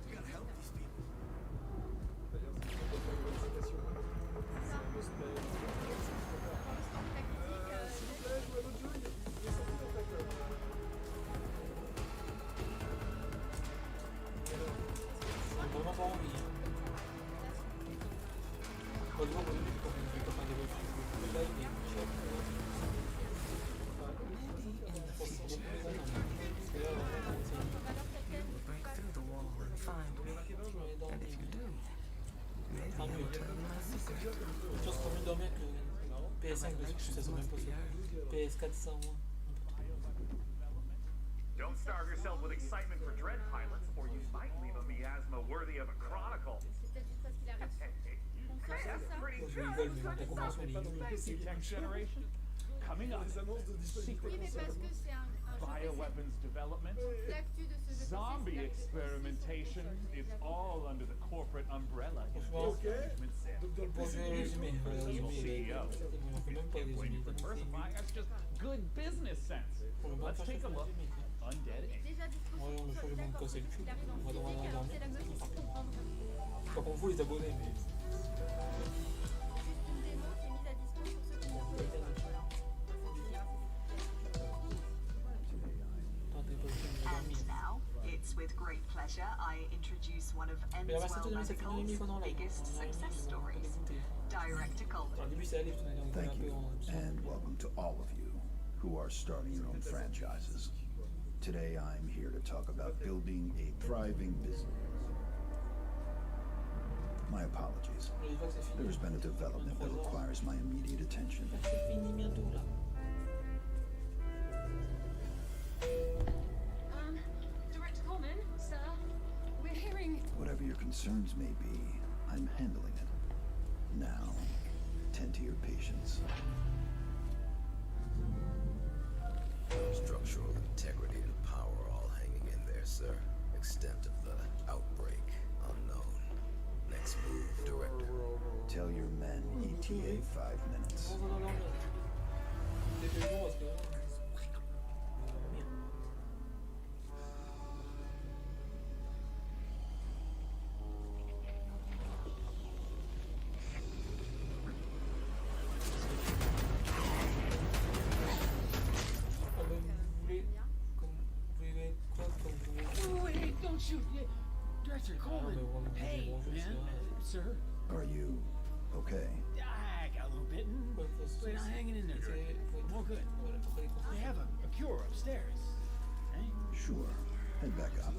You gotta help these people. J'ai vraiment pas envie. Pas de voir, comme je vais pas faire des refus, je vais live et chat. Break through the wall and find me. PS5 parce que ça serait même possible. PS4 ça au moins. Don't starve yourself with excitement for Dread pilots, or you might leave a miasma worthy of a chronicle. C'est peut-être juste parce qu'il arrive. That's pretty Je rigole, mais dans ta convention elle est nulle. Next generation. Coming up, secret Oui, mais parce que c'est un jeu bioweapons development, l'actu de ce jeu zombie experimentation. It's all under the corporate umbrella. Ok. Donc dans le Bon, je vais résumer. CEO. On peut même pas résumer. That's just good business sense. Let's take a look. Undead Ink. déjà dispo Ouais, on sur va le me casser le cul. il arrive On va devoir physique, alors dormir. c'est la meute pour comprendre. C'est pas qu'on fout les abonnés, mais. Juste une démo qui est mise à dispo pour ceux qui ne le connaissent pas. Voilà. And now, it's with great pleasure I introduce one of Mais la M's version Well autonomie, c'est fini Medical's qu'on en live. biggest success stories. Direct to Au début, c'est Alif, on a Thank un peu you, en. and welcome to all of you who are starting your own franchises. Today I'm here to talk about building a thriving business. My apologies. There's been a development that requires my immediate attention. C'est fini bientôt là. Director Coleman, sir, we're hearing. Whatever your concerns may be, I'm handling it. Now, tend to your patients. Structural integrity and power all hanging in there, sir. Extent of the outbreak unknown. Next move, director. Tell your men ETA 5 minutes. Wait, don't shoot. Director Coleman. Hey, man, sir. Are you okay? I got a little bitten, but I'm hanging in there, Director. More good. They have a cure upstairs. Hey? Sure. Head back up.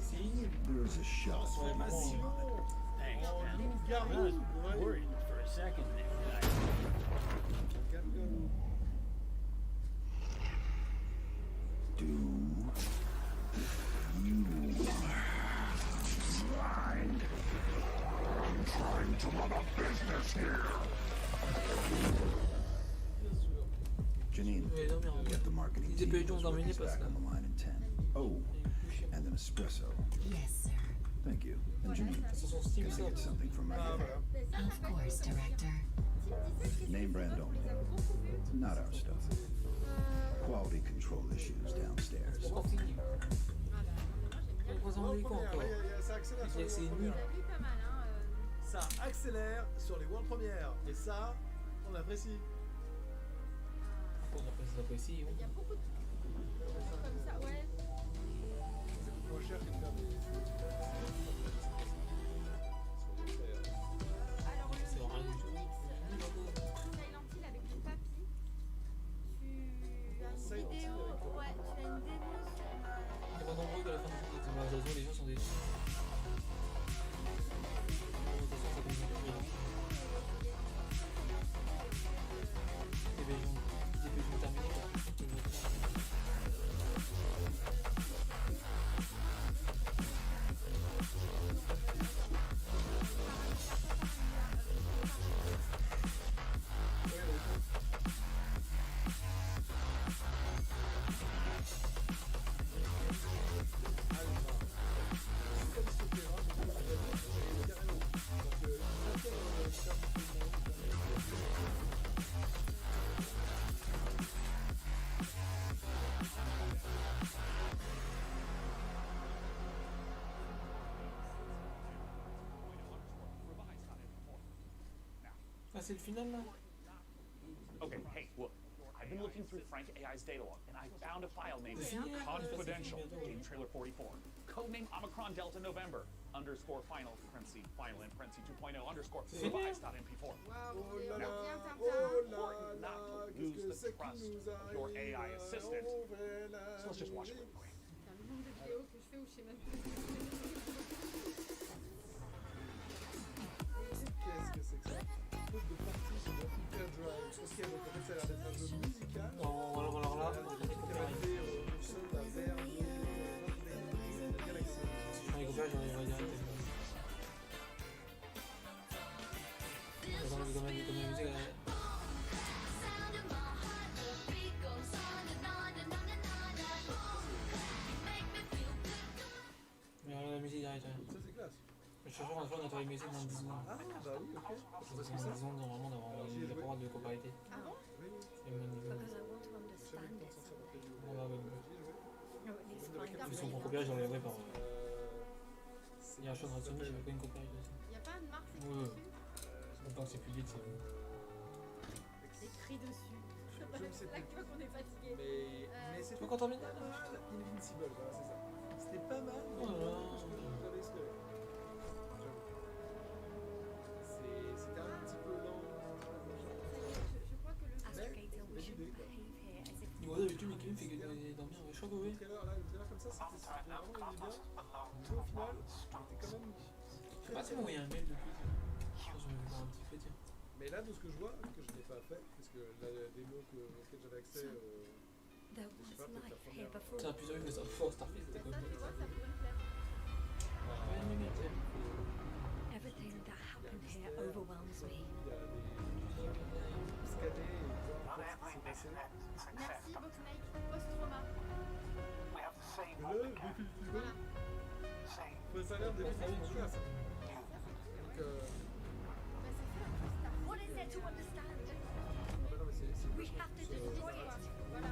There is a shelf with my name on it. Thanks, man. I was worried for a second there. Do you mind? I'm trying to run a business here. Janine, get the marketing team those workers back on the line in 10. Oh, and an espresso. Yes, sir. Thank you. And Janine, can I get something from my guy? Of course, Director. Name brand only. Not our stuff. Quality control issues downstairs. Ça accélère sur les world premières. Et ça, on apprécie. On apprécie, Il y a beaucoup de trucs comme ça, ouais. Ça coûte moins cher que de faire des. Alors le Silent Hill avec le papy, tu as une vidéo, ouais, tu as une démo sur. C'est pas nombreux de la fin de cette vidéo. Les gens sont déçus. Ah, c'est le final là? Okay, hey, look. I've been looking through Frank AI's data log, and I found a file named Confidential, Game Trailer 44. Codename Omicron Delta November, underscore final, parenthesis, final in parenthesis 2.0, underscore revise.mp4. Now, important not to lose the trust of your AI assistant. So let's just watch it real quick. C'est un nombre de vidéos que je fais où je sais même plus. Qu'est-ce que c'est que ça? Truc de partie sur le Drive. Je pense qu'il y a donc en fait ça a l'air d'être franchement, on a travaillé mieux dans 10 secondes. Ah, bah oui, ok. Parce que 10 secondes, normalement, d'avoir le pouvoir de coparité. Ah bon? Oui, oui. Et mon niveau. Because I want to understand it. On va avec Or at least find out. ils sont pour copiage, j'en ai par. Il y a un choix de Sony, j'avais pas une copyright aussi. Il n'y a pas de marque écrite Ouais. dessus? Tant que c'est plus vite, c'est bon. Écrit dessus. Je ne sais Là que plus. tu vois qu'on est fatigué. Mais c'était Quand on termine pas mal. Invincible, voilà, c'est ça. C'était pas mal, mais Oh là là. parce que j'avais espéré. J'avoue. C'était un petit peu lent. Je crois que le Astrogator, we Mais should l'idée, quoi. behave here as if Niveau de YouTube, mais qui me fait dormir, je crois que oui. Le trailer comme ça, c'était vraiment il est bien. Mais au final, c'était quand même. Je sais pas si on envoyé un mail depuis. Je pense que je vais voir un petit peu, tiens. Mais là, de ce que je vois, que je n'ai pas fait, parce que la démo auquel j'avais accès, there je sais was pas, peut-être la life première. here before. C'est un plus que ça. Fort Starfield, c'était comme ça, tu vois, ça pourrait me plaire. Ouais, mais tiens. Everything that happened here overwhelms me. Il y a des scanner et voir en fait ce qui s'est passé. Merci, Boxnake. Post-trauma. Mais là, définitivement, ça a l'air définitivement classe. Donc, What is there to understand? bah non, mais c'est We have to destroy it. Voilà. Voilà.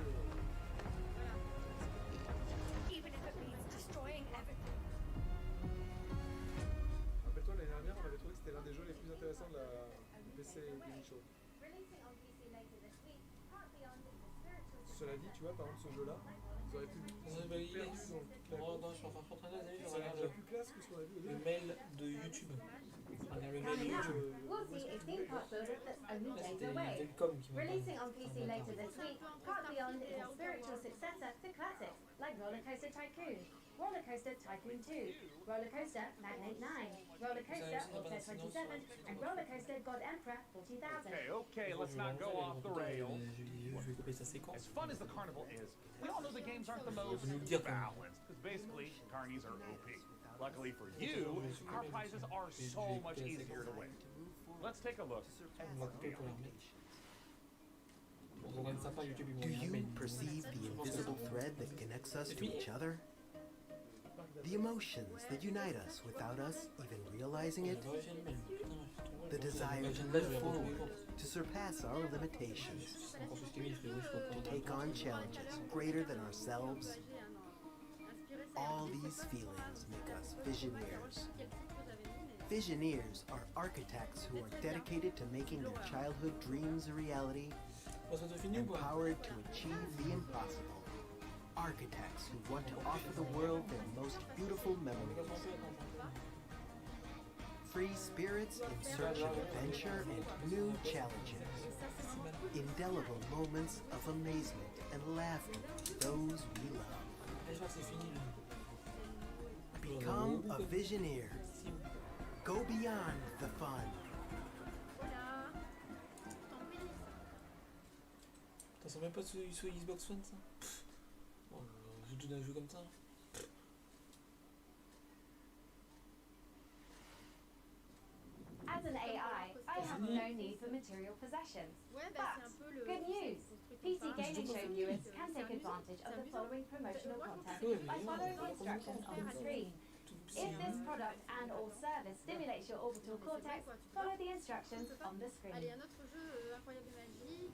Even if it means destroying everything. Rappelle-toi, l'année dernière, on avait trouvé que c'était l'un des jeux les plus intéressants de la PC Gaming Show. Cela dit, tu vois, par exemple, ce jeu-là, ils auraient pu Il est. Non, je suis en train de regarder, je ça aurait regarde été plus classe que ce qu'on a vu au le début. mail de YouTube. Regarde le mail de YouTube. Woozy, a theme park builder that's only Là, days c'était away. Velcom qui m'a Releasing on PC later this week, Park Beyond is a spiritual successor to classics like Roller Coaster Tycoon, Roller Coaster Tycoon 2, Roller Coaster Magnate 9, Roller Coaster Auto 27, and Roller Coaster God Emperor 40,000. Okay, let's not go off the rails. Je vais couper sa séquence. As fun as the carnival is, we all know the games aren't the most nous le dire quand même. balanced, because basically, carnies are OP. Luckily for you, our prizes are so much easier to win. Let's take a look at On va couper pour la remettre. On regarde ça par YouTube, ils Do vont bien you mail. perceive the invisible thread that connects us to each other? The emotions that unite us without us even realizing it? The desire to move forward, to surpass our limitations, to take on challenges greater than ourselves. All these feelings make us visioneers. Visioneers are architects who are dedicated to making their childhood dreams a reality, empowered to achieve the impossible. Architects who want to offer the world their most beautiful memories. Free spirits in search of adventure and new challenges. Indelible moments of amazement and laughter to those we love. Become a visioneer. Go beyond the fun. T'as sens même pas sur Xbox One ça? Oh, je joue d'un jeu comme ça. As an AI, I have no need for material possessions. Ouais, But, c'est un peu le. good news! PC Gaming Show viewers can take advantage of the following promotional content by following the instructions on the screen. If this product and or service stimulates your orbital cortex, follow the instructions on the screen. Allez, un autre jeu incroyable et magique.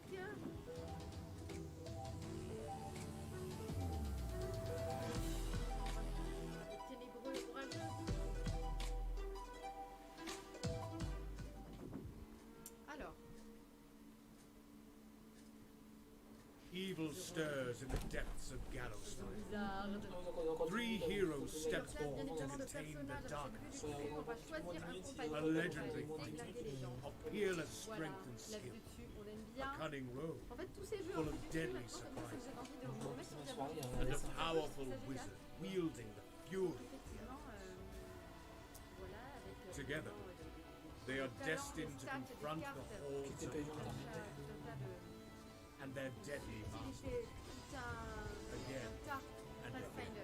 Ténébreux orageux. Alors. Evil stirs in the depths of Gallowstone. Bizarre. 3 heroes step Bien forth to évidemment, le contain the personnage, darkness. on va choisir un compagnon. A legendary pour déglinguer les gens. of peerless Voilà, strength and skill. là-dessus, on aime A bien. cunning rogue, En fait, tous ces jeux full un of peu deadly maintenant, ça me donne surprises. envie de me remettre sur la bande. And a powerful wizard wielding the fury. Effectivement, voilà, avec Together, they are destined to confront the hordes of and their deadly masters. Again and again,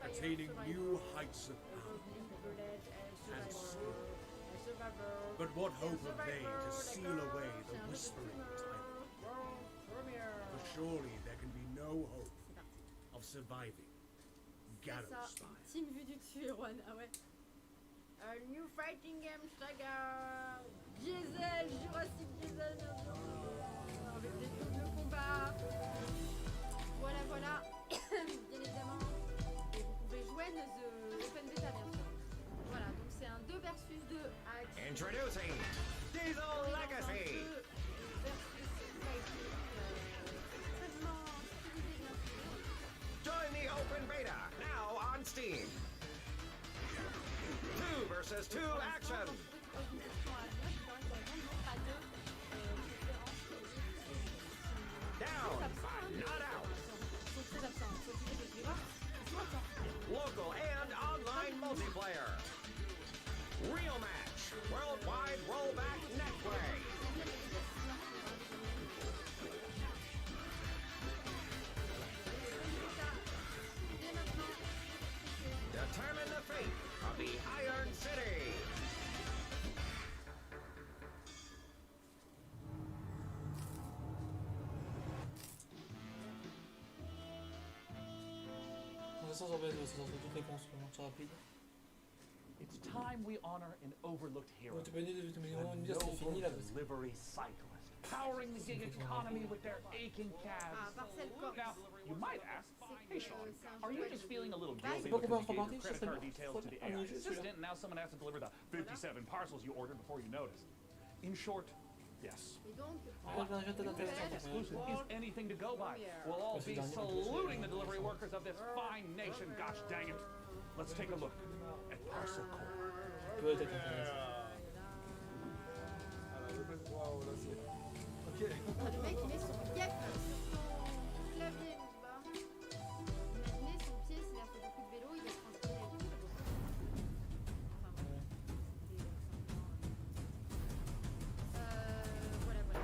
attaining new heights of power and skill. But what hope have they to seal away the whispering tyrant? For surely there can be no hope of surviving Gallowstone. Team vue du dessus, Erwan. Ah ouais. New Fighting Game Saga, Diesel, Jurassic Diesel, avec des doubles combats. Voilà, voilà. Bien évidemment. Et vous pouvez joindre The Open Beta, bien sûr. Voilà, donc c'est un 2 versus 2 avec. Introducing Diesel Legacy. Join the Open Beta now on Steam. 2 versus 2 action. Down, not out. Local and online multiplayer. Real match. Worldwide rollback netplay. Determine the fate of the Iron City. It's time we honor an overlooked hero. Tu peux dire The dire c'est fini là parce que delivery cyclist, powering the gig economy with their aching calves. Now, you might ask, hey Sean, are you just feeling a little guilty because you gave your credit card details to the AI assistant and now someone has to deliver the 57 parcels you ordered before you noticed? In short, yes. Exclusive is anything to go by. We'll all be saluting the delivery workers of this fine nation, gosh dang it. Let's take a look at Parcel Core. Alors, le waouh, là c'est. Ok. Le mec il met son yep sur son clavier, mon bas. Imaginez son pied, s'il a fait beaucoup de vélo, il va se transpirer avec tout. Voilà, voilà.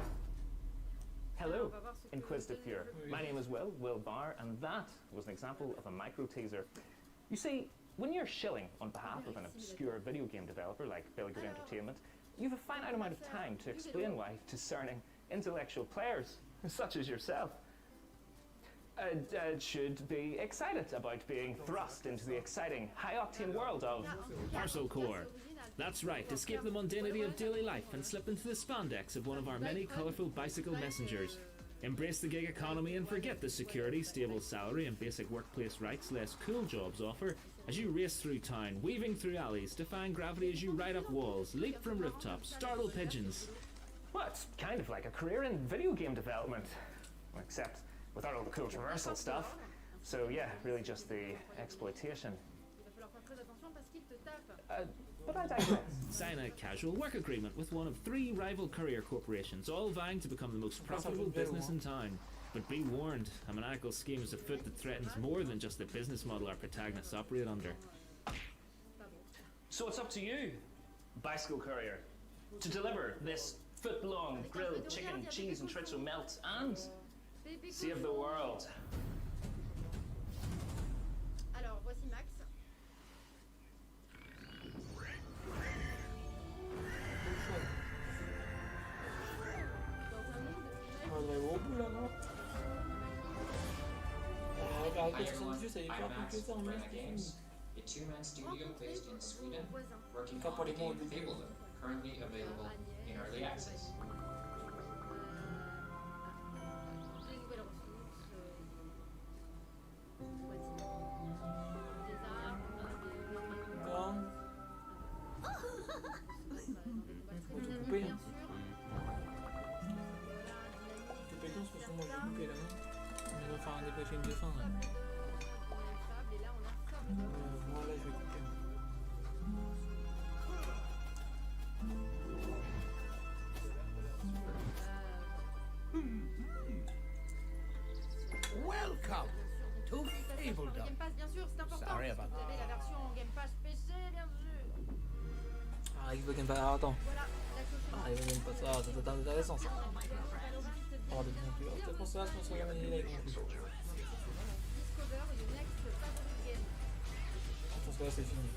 Hello, Inquisitive here. My name is Will Barr, and that was an example of a micro teaser. You see, when you're shilling on behalf of an obscure video game developer like Billy Good Entertainment, you have a finite amount of time to explain why discerning intellectual players, such as yourself, should be excited about being thrust into the exciting, high-octane world of Parcel Core. That's right, escape the mundanity of daily life and slip into the spandex of one of our many colourful bicycle messengers. Embrace the gig economy and forget the security, stable salary and basic workplace rights less cool jobs offer as you race through town, weaving through alleys, defying gravity as you ride up walls, leap from rooftops, startle pigeons. Well, it's kind of like a career in video game development, except without all the cool traversal stuff. So yeah, really just the exploitation. But I digress. Sign a casual work agreement with one of 3 rival courier corporations, all vying to become the most profitable business in town. But be warned, a maniacal scheme is afoot that threatens more than just the business model our protagonists operate under. So it's up to you, bicycle courier, to deliver this foot-long grilled chicken, cheese and chorizo melt and save the world. Alors, voici Max. On va au bout là, non? Regarde, 78, ça y est pas plus que ça en même temps. A two-man studio based in Sweden, working on the game Fable, currently available in early access. Enfin, dépêcher une descente. Moi là je vais couper. Welcome to Fable. Game Pass, bien sûr, c'est important. Sorry Vous about avez la version Game Pass PC, bien sûr. Ah, il veut Game Pass. Alors, attends. Voilà, la cloche. Ah, il veut Game Pass. Ah, c'est intéressant ça. Oh, des bons plus. C'est pour ça, je pense qu'on va gagner avec mon plus. Discover your next favorite game. Je pense que là c'est fini.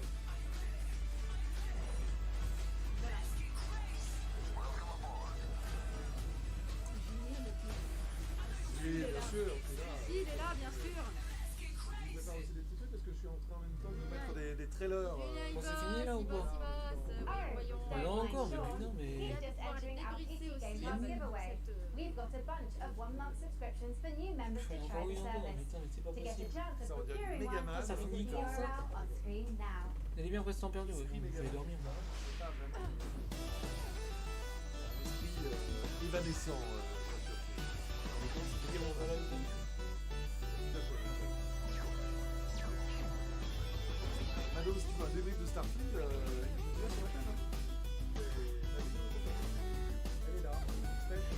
Oui, bien sûr, il est là, bien sûr. Il prépare aussi des petits trucs. parce que je suis en train en même temps de mettre des trailers. Bon, c'est fini là ou quoi? Non, encore, mais putain, mais. Just entering our Kitty Game Pass giveaway. We've got a bunch of 1-month subscriptions for new members to try the service. To get a chance of procuring one, Ça finit here comme ça. out on screen now. Elle est bien presque temps perdu, ouais. Je vais dormir. Évanescent. Mado, si tu vois un débrief de Starfield, il est bien sur la chaîne. Elle est là, faite.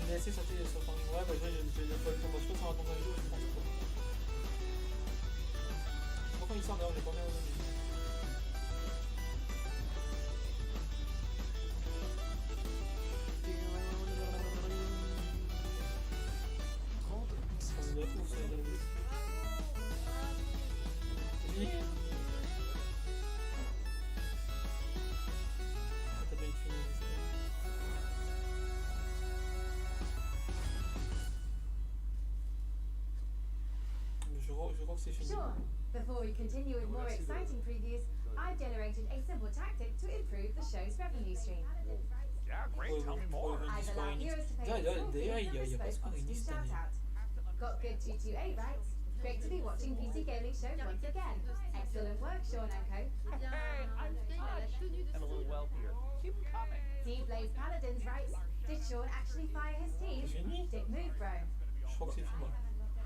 Il est assez sorti sur ton livre. Ouais, bah j'ai pas le temps. Je pense qu'on va attendre un jour, je pense pas. Pourquoi il sort d'ailleurs, j'ai pas regardé aujourd'hui. Sure. Before we continue with more exciting previews, I've generated a simple tactic to improve the show's revenue stream. Yeah, great. Tell me more. I've allowed viewers to pay a bespoke shout out. Got good 228 right? Great to be watching PC Gaming Show once again. Excellent work, Sean and Co. Hey, I'm touched and a little wealthier. Keep coming. Deep Blaze Paladins writes, did Sean actually fire his team? Dick move, bro. Je crois que c'est fini.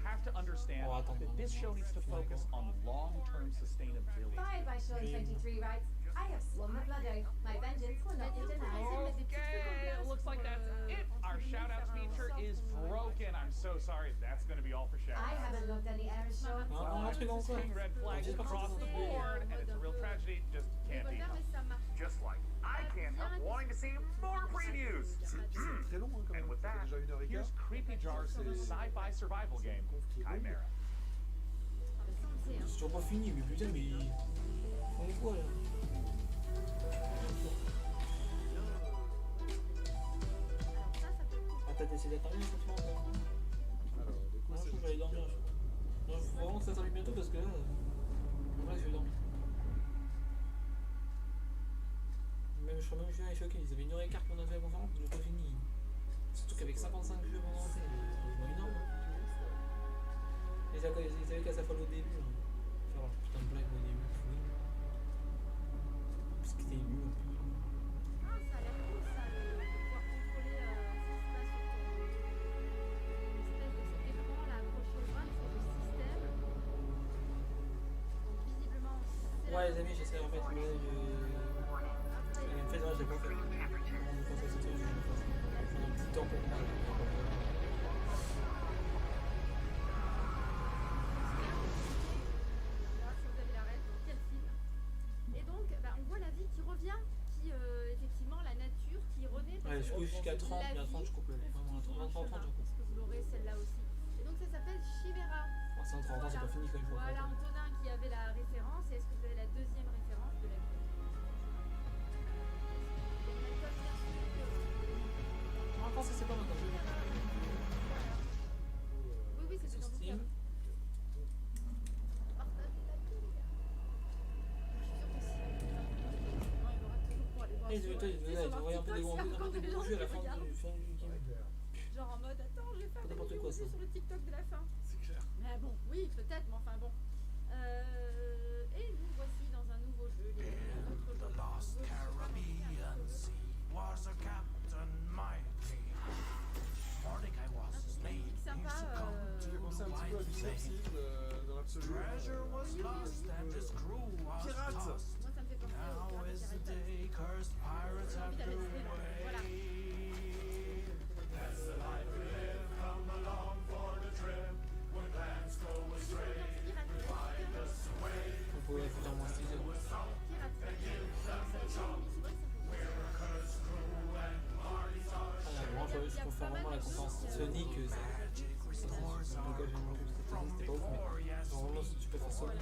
Have to understand that this show needs to focus on long-term sustainability. Fired by Sean23 writes, I have swum the blood oath. My vengeance will not be denied. Okay, it looks like that's it. Our shout-outs feature is broken. I'm so sorry. That's going to be all for shout-outs. I haven't logged any errors, Sean. Seeing red flags across the board, and it's a real tragedy. Just can't be helped. Just like I can't help wanting to see more previews. And with that, here's Creepy Jar's sci-fi survival game, Chimera. C'est toujours pas fini, mais putain, mais ils font quoi là? Ah, t'as décidé d'attendre un sentiment encore? Alors, du coup, je crois que je vais aller dormir. Non, je faut vraiment que ça termine bientôt parce que là, en vrai, je vais dormir. Même, je crois même que Julien est choqué, ils avaient une heure et quart qu'on a fait la conférence, j'ai pas fini. Surtout qu'avec 55 jeux inventés, c'est vraiment énorme. Ils avaient qu'à sa folle au début. Faire leur putain de blague au début. Parce que c'était nul. Ça a l'air cool ça, de pouvoir contrôler ce qui se passe sur ton espèce de cet écran là accroché au bras, une sorte de système. Donc visiblement ouais les amis, j'essaie en fait. En fait, là, j'ai pas fait. On pense à cette chose, je vais faire un petit temps pour moi. Ouais, je coupe jusqu'à 30, mais à 30 je coupe le lait. Vraiment, à 30, je coupe. Parce que vous l'aurez celle-là aussi. Et donc ça s'appelle Chimera. Ah, c'est en 30 ans, c'est pas fini quand il faut. Voilà Antonin qui avait la référence. Et est-ce que vous avez la deuxième référence de la vidéo? Ah, je pense que c'est pas mal comme jeu. Oui, c'était dans Steam. Ils devaient envoyer un peu des gros jeux à la fin du game. Genre en mode attends, je vais faire des n'importe quoi ça. sur le TikTok de la fin. C'est clair. Mais bon, oui, peut-être, mais enfin bon. Et nous voici dans un nouveau jeu. The Lost Caribbean Sea was a captain mighty. Mordecai was his name. Sympa. J'ai pensé un petit peu à du Starfield dans l'absolu. Treasure was lost and his crew was tossed. Moi ça me fait penser Now is the day cursed pirates have their way. That's the life we live, come along for the trip. When plans go astray, remind us away. On pourrait faire moins 6 heures. Moi je préfère vraiment la conférence Sonic. C'est pas ouf, mais vraiment tu peux faire Sonic.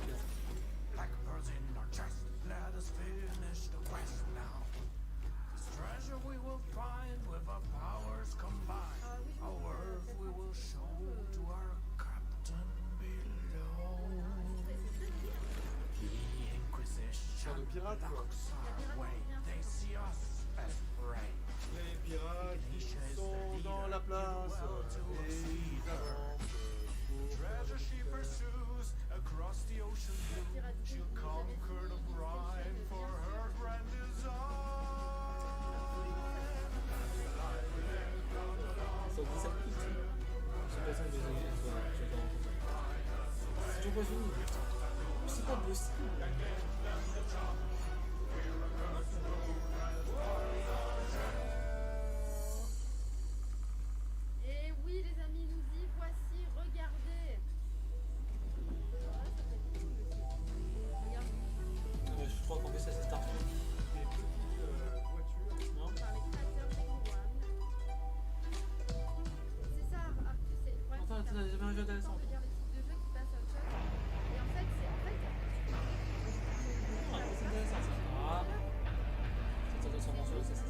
Blackbirds in our chest, let us finish the quest now. This treasure we will find with our powers combined. Oh, pirates quoi. Les pirates ils sont dans la place et ils avancent Treasure she pursues across the ocean blue. She'll conquer the brine for her grand design. Ça dit ça me pique. Je sais pas si c'est toujours pas fini. C'est pas possible. Et oui les amis, nous y voici, regardez. Je crois qu'en fait ça c'est Star Trek. des petites voitures. Non. Par les créateurs de One. C'est ça, Arthur, c'est le problème. Attends, c'est j'ai jamais un jeu intéressant. de dire le type de jeu qui passe à autre chose. Et en fait, c'est Ah, c'est intéressant ça. Ah. Ça doit sûrement sur le CC.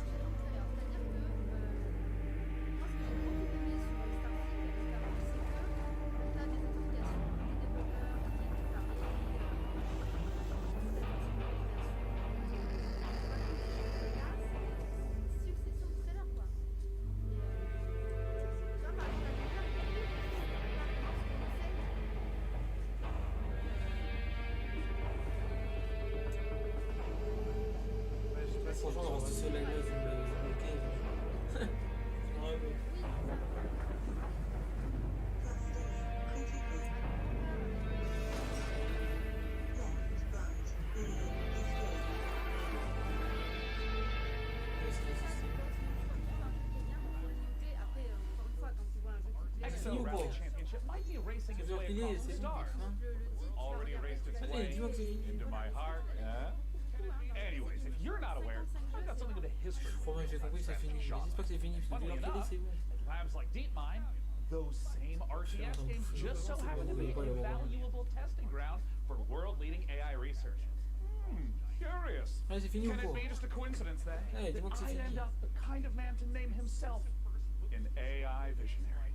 Franchement, dans ce soleil là, vous me bloquez. Je me rêve. XO Rally Championship might be racing its way across the stars. Already raced its way into my heart. Anyways, if you're not aware, I've got something of a history. J'ai compris, c'est fini. J'espère que c'est fini. Funnily enough, at labs like DeepMind, those same RTS games just so happen to be a valuable testing ground for world-leading AI research. Curious. Allez, c'est fini ou Can it quoi? be just a coincidence then Allez, dis-moi que c'est that I'd fini. end up the kind of man to name himself an AI visionary?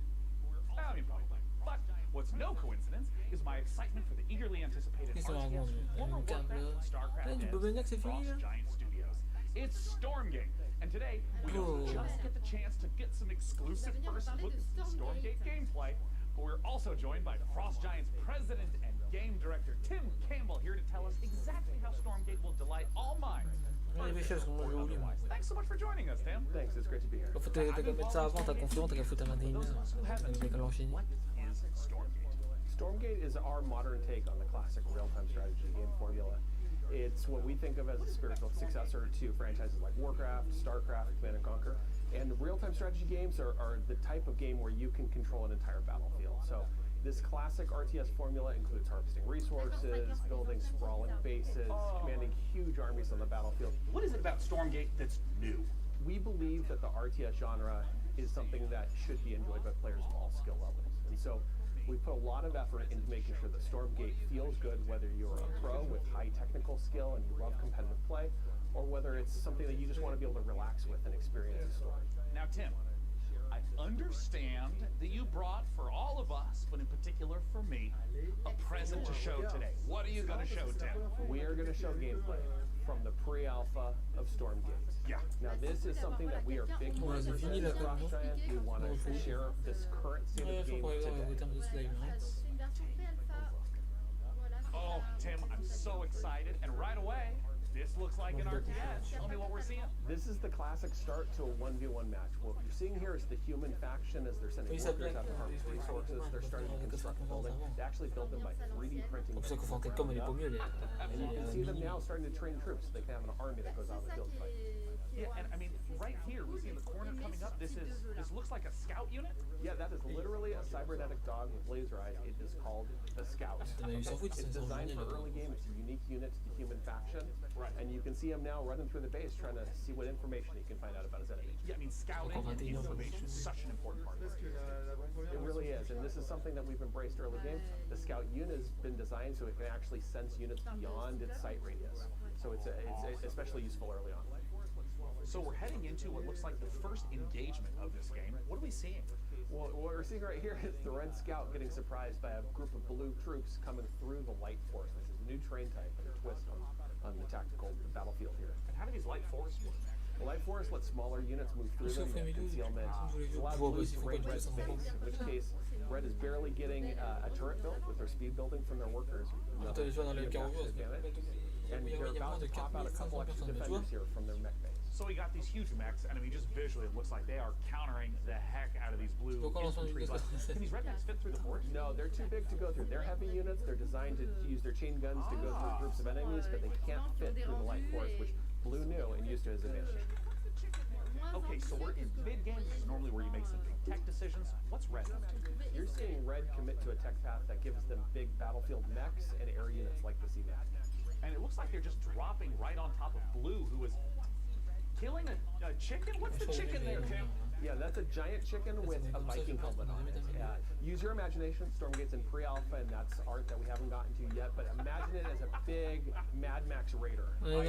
I mean, probably. But what's no coincidence is my excitement for the eagerly anticipated Qu'est-ce qu'on RTS raconte? from former Warcraft, StarCraft, Tu peux me dire que c'est fini là? Giant Studios. It's Stormgate, and today we don't just get the chance to get some exclusive first look at the Stormgate gameplay, but we're also joined by Frost Giant's president and game director Tim Campbell here to tell us exactly how Stormgate will delight all minds. Thanks so much for joining us, Tim. Thanks, it's great to be here. Faut t'as qu'à mettre ça avant ta conférence, t'as qu'à foutre à 21h. T'as qu'à l'enchaîner. Stormgate is our modern take on the classic real-time strategy game formula. It's what we think of as a spiritual successor to franchises like Warcraft, StarCraft, Command & Conquer. And real-time strategy games are the type of game where you can control an entire battlefield. So this classic RTS formula includes harvesting resources, building sprawling bases, commanding huge armies on the battlefield. What is it about Stormgate that's new? We believe that the RTS genre is something that should be enjoyed by players of all skill levels. And so we put a lot of effort into making sure that Stormgate feels good whether you're a pro with high technical skill and you love competitive play, or whether it's something that you just want to be able to relax with and experience a story. Now, Tim, I understand that you brought for all of us, but in particular for me, a present to show today. What are you going to show, Tim? We are going to show gameplay from the pre-alpha of Stormgate. Yeah. Now this is something that we are big believers in at Frost Giant. We want to share this current state of the game today. Oh, Tim, I'm so excited. And right away, this looks like an RTS. Tell me what we're seeing. This is the classic start to a 1v1 match. What you're seeing here is the human faction as they're sending workers out to harvest resources. They're starting to construct a building. They actually build them by 3D printing. And you can see them now starting to train troops so they can have an army that goes out in the field to fight. Yeah, and I mean, right here, we see in the corner coming up, this looks like a scout unit? Yeah, that is literally a cybernetic dog with laser eyes. It is called the Scout. It's designed for early game. It's a unique unit to the human faction. Right. And you can see him now running through the base trying to see what information he can find out about his enemies. Yeah, I mean, scouting and information is such an important part of it. It really is, and this is something that we've embraced early game. The Scout unit has been designed so it can actually sense units beyond its sight radius. So it's especially useful early on. So we're heading into what looks like the first engagement of this game. What are we seeing? Well, what we're seeing right here is the Red Scout getting surprised by a group of blue troops coming through the light force. This is new terrain type and a twist on the tactical battlefield here. And how do these light forests work? The light forest lets smaller units move through them and concealment. Allows blue to raid red's base, in which case red is barely getting a turret built with their speed building from their workers. And they're about to pop out a couple extra defenders here from their mech base. So we got these huge mechs, and I mean, just visually, it looks like they are countering the heck out of these blue infantry. Can these red mechs fit through the forest? No, they're too big to go through. They're heavy units. They're designed to use their chain guns to go through groups of enemies, but they can't fit through the light forest, which blue knew and used to his advantage. Okay, so we're in mid-game. This is normally where you make some tech decisions. What's red up to? You're seeing red commit to a tech path that gives them big battlefield mechs and air units like the Z-Mech. And it looks like they're just dropping right on top of blue, who is killing a chicken? What's the chicken there, Tim? Yeah, that's a giant chicken with a Viking helmet on it. Use your imagination. Stormgate's in pre-alpha, and that's art that we haven't gotten to yet, but imagine it as a big Mad Max Raider. Nice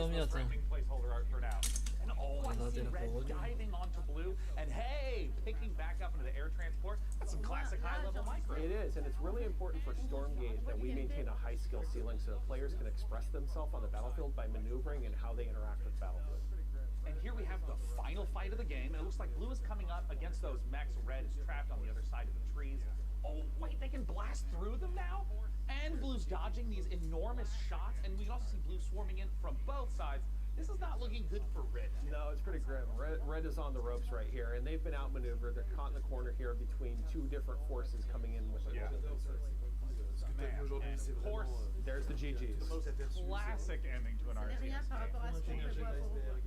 placeholder art for now. And I see red diving onto blue, and hey, picking back up into the air transport. That's some classic high-level micro. It is, and it's really important for Stormgate that we maintain a high skill ceiling so that players can express themselves on the battlefield by maneuvering and how they interact with the battlefield. And here we have the final fight of the game, and it looks like blue is coming up against those mechs. Red is trapped on the other side of the trees. Oh, wait, they can blast through them now? And blue's dodging these enormous shots, and we can also see blue swarming in from both sides. This is not looking good for red. No, it's pretty grim. Red is on the ropes right here, and they've been outmaneuvered. They're caught in the corner here between two different forces coming in with their Man, and of course, there's the GGs. The most classic ending to an RTS game.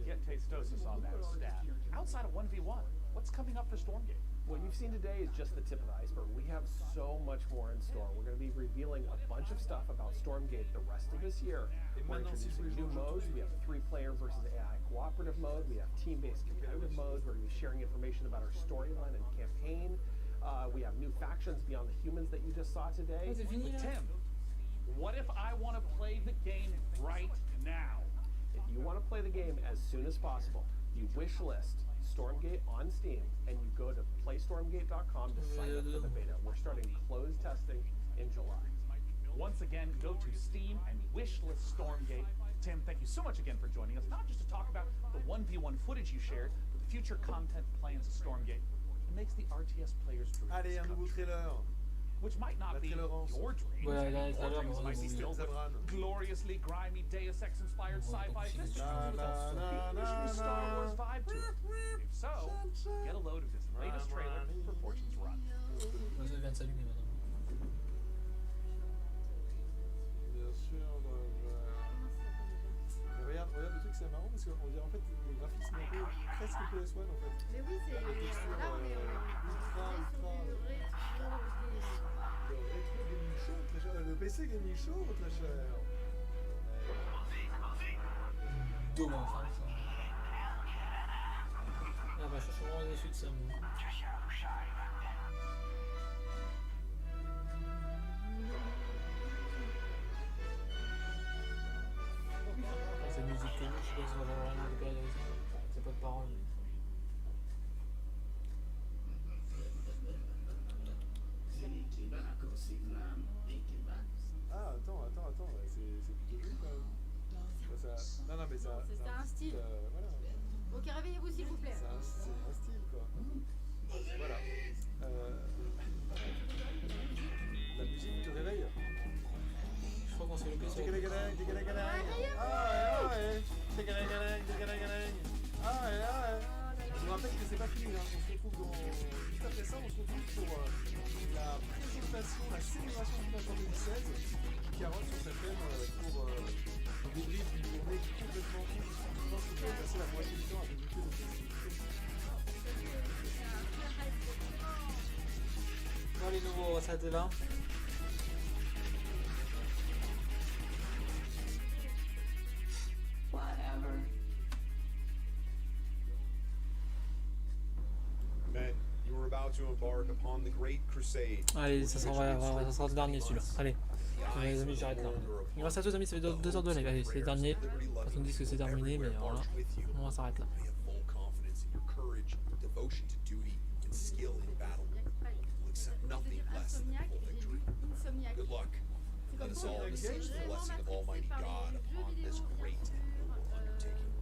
Get Tastosis on that stat. Outside of 1v1, what's coming up for Stormgate? What you've seen today is just the tip of the iceberg. We have so much more in store. We're going to be revealing a bunch of stuff about Stormgate the rest of this year. We're introducing new modes. We have 3-player versus AI cooperative mode. We have team-based competitive mode. We're going to be sharing information about our storyline and campaign. We have new factions beyond the humans that you just saw today. But Tim, what if I want to play the game right now? If you want to play the game as soon as possible, you wish list Stormgate on Steam, and you go to playstormgate.com to sign up for the beta. We're starting closed testing in July. Once again, go to Steam and wishlist Stormgate. Tim, thank you so much again for joining us, not just to talk about the 1v1 footage you shared, but the future content plans of Stormgate. It makes the RTS players' dreams. Allez, un nouveau trailer. Which might not be your dreams. Your dreams might be filled with gloriously grimy Deus Ex-inspired sci-fi fiction with a freakishly Star Wars vibe to it. If so, get a load of this latest trailer for Fortune's Run. Bien sûr, mais regarde, le truc c'est marrant parce qu'on dirait en fait le graphisme est un peu presque PS1 en fait. Mais oui, c'est là on est le rétro gaming show, très cher. Le PC gaming show, très cher. Dommage. Ah bah je suis vraiment déçu de ça. C'est musique connue, je sais pas si on va avoir rien de période avec ça. C'est pas de parole. Ah, attends, c'est plutôt joli quand même. Non, mais ça. C'est un style. Voilà. Ok, réveillez-vous s'il vous plaît. C'est un style quoi. Voilà. La musique te réveille. Je crois qu'on s'est loupé sur Ah ouais. Je vous rappelle que c'est pas fini, hein. On se retrouve juste après ça, on se retrouve pour la présentation, la célébration du match en 2016. Carotte sur sa chaîne pour le débrief d'une journée complètement fou. Je pense que vous avez passé la moitié du temps à débriefer le jeu. Bon, les nouveaux, on va s'arrêter là. Men, you were about to embark upon the great crusade. Allez, ça sera le dernier celui-là. Allez, les amis, j'arrête là. Merci à tous, amis, ça fait 2 heures de live. Allez, c'est le dernier. Parce qu'on me dit que c'est terminé, mais alors là, on s'arrête là. Good luck. Let us all beseech the blessing of Almighty God upon this great and noble undertaking.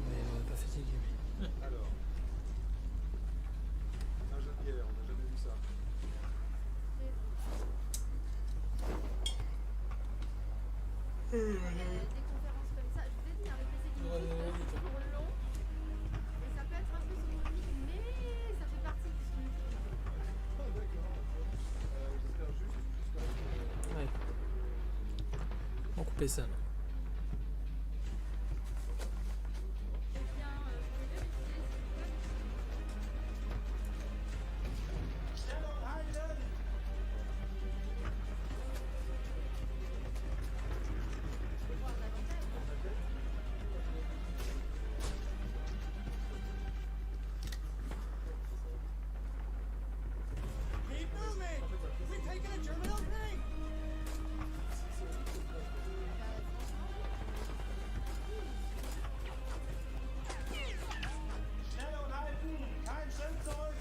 Mais pas fatigué. Alors. Un jeu de guerre, on n'a jamais vu ça. Des conférences comme ça, je vous ai dit, les PC qui c'est toujours long. Et ça peut être un peu sonomique, mais ça fait partie du suivi. Ah d'accord. J'espère juste quand même. Ouais. On couper ça. Keep moving! We're taking a German opening! Schnell und halten! Kein Schimpfzeug!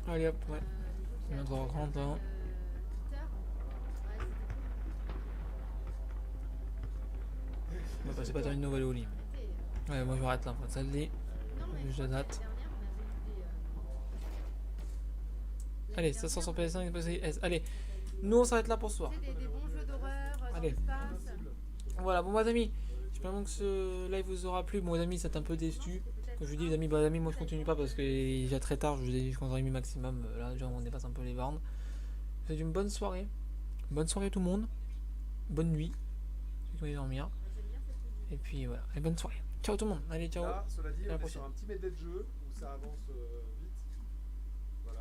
Allez hop, ouais. On vient de reprendre là. Bah, c'est pas terminé, on va aller au lit. Ouais, moi je m'arrête là, on va ça le lit. Je la date. Allez, ça sort sur PS5, PS. Allez, nous on s'arrête là pour ce soir. Des bons jeux d'horreur, Allez. Voilà, bon, mes amis, j'espère que ce live vous aura plu. Bon, les amis, c'est un peu déçu. Comme je vous dis, les amis, bah, les amis, moi je continue pas parce que déjà très tard, je vous ai dit, je compte mi maximum. Là, déjà, on dépasse un peu les bornes. Je vous souhaite une bonne soirée. Bonne soirée tout le monde. Bonne nuit. Ceux qui vont dormir. Et puis voilà, et bonne soirée. Ciao tout le monde. Allez, ciao. Là, cela dit, à la on est prochaine. sur un petit medley de jeu où ça avance vite.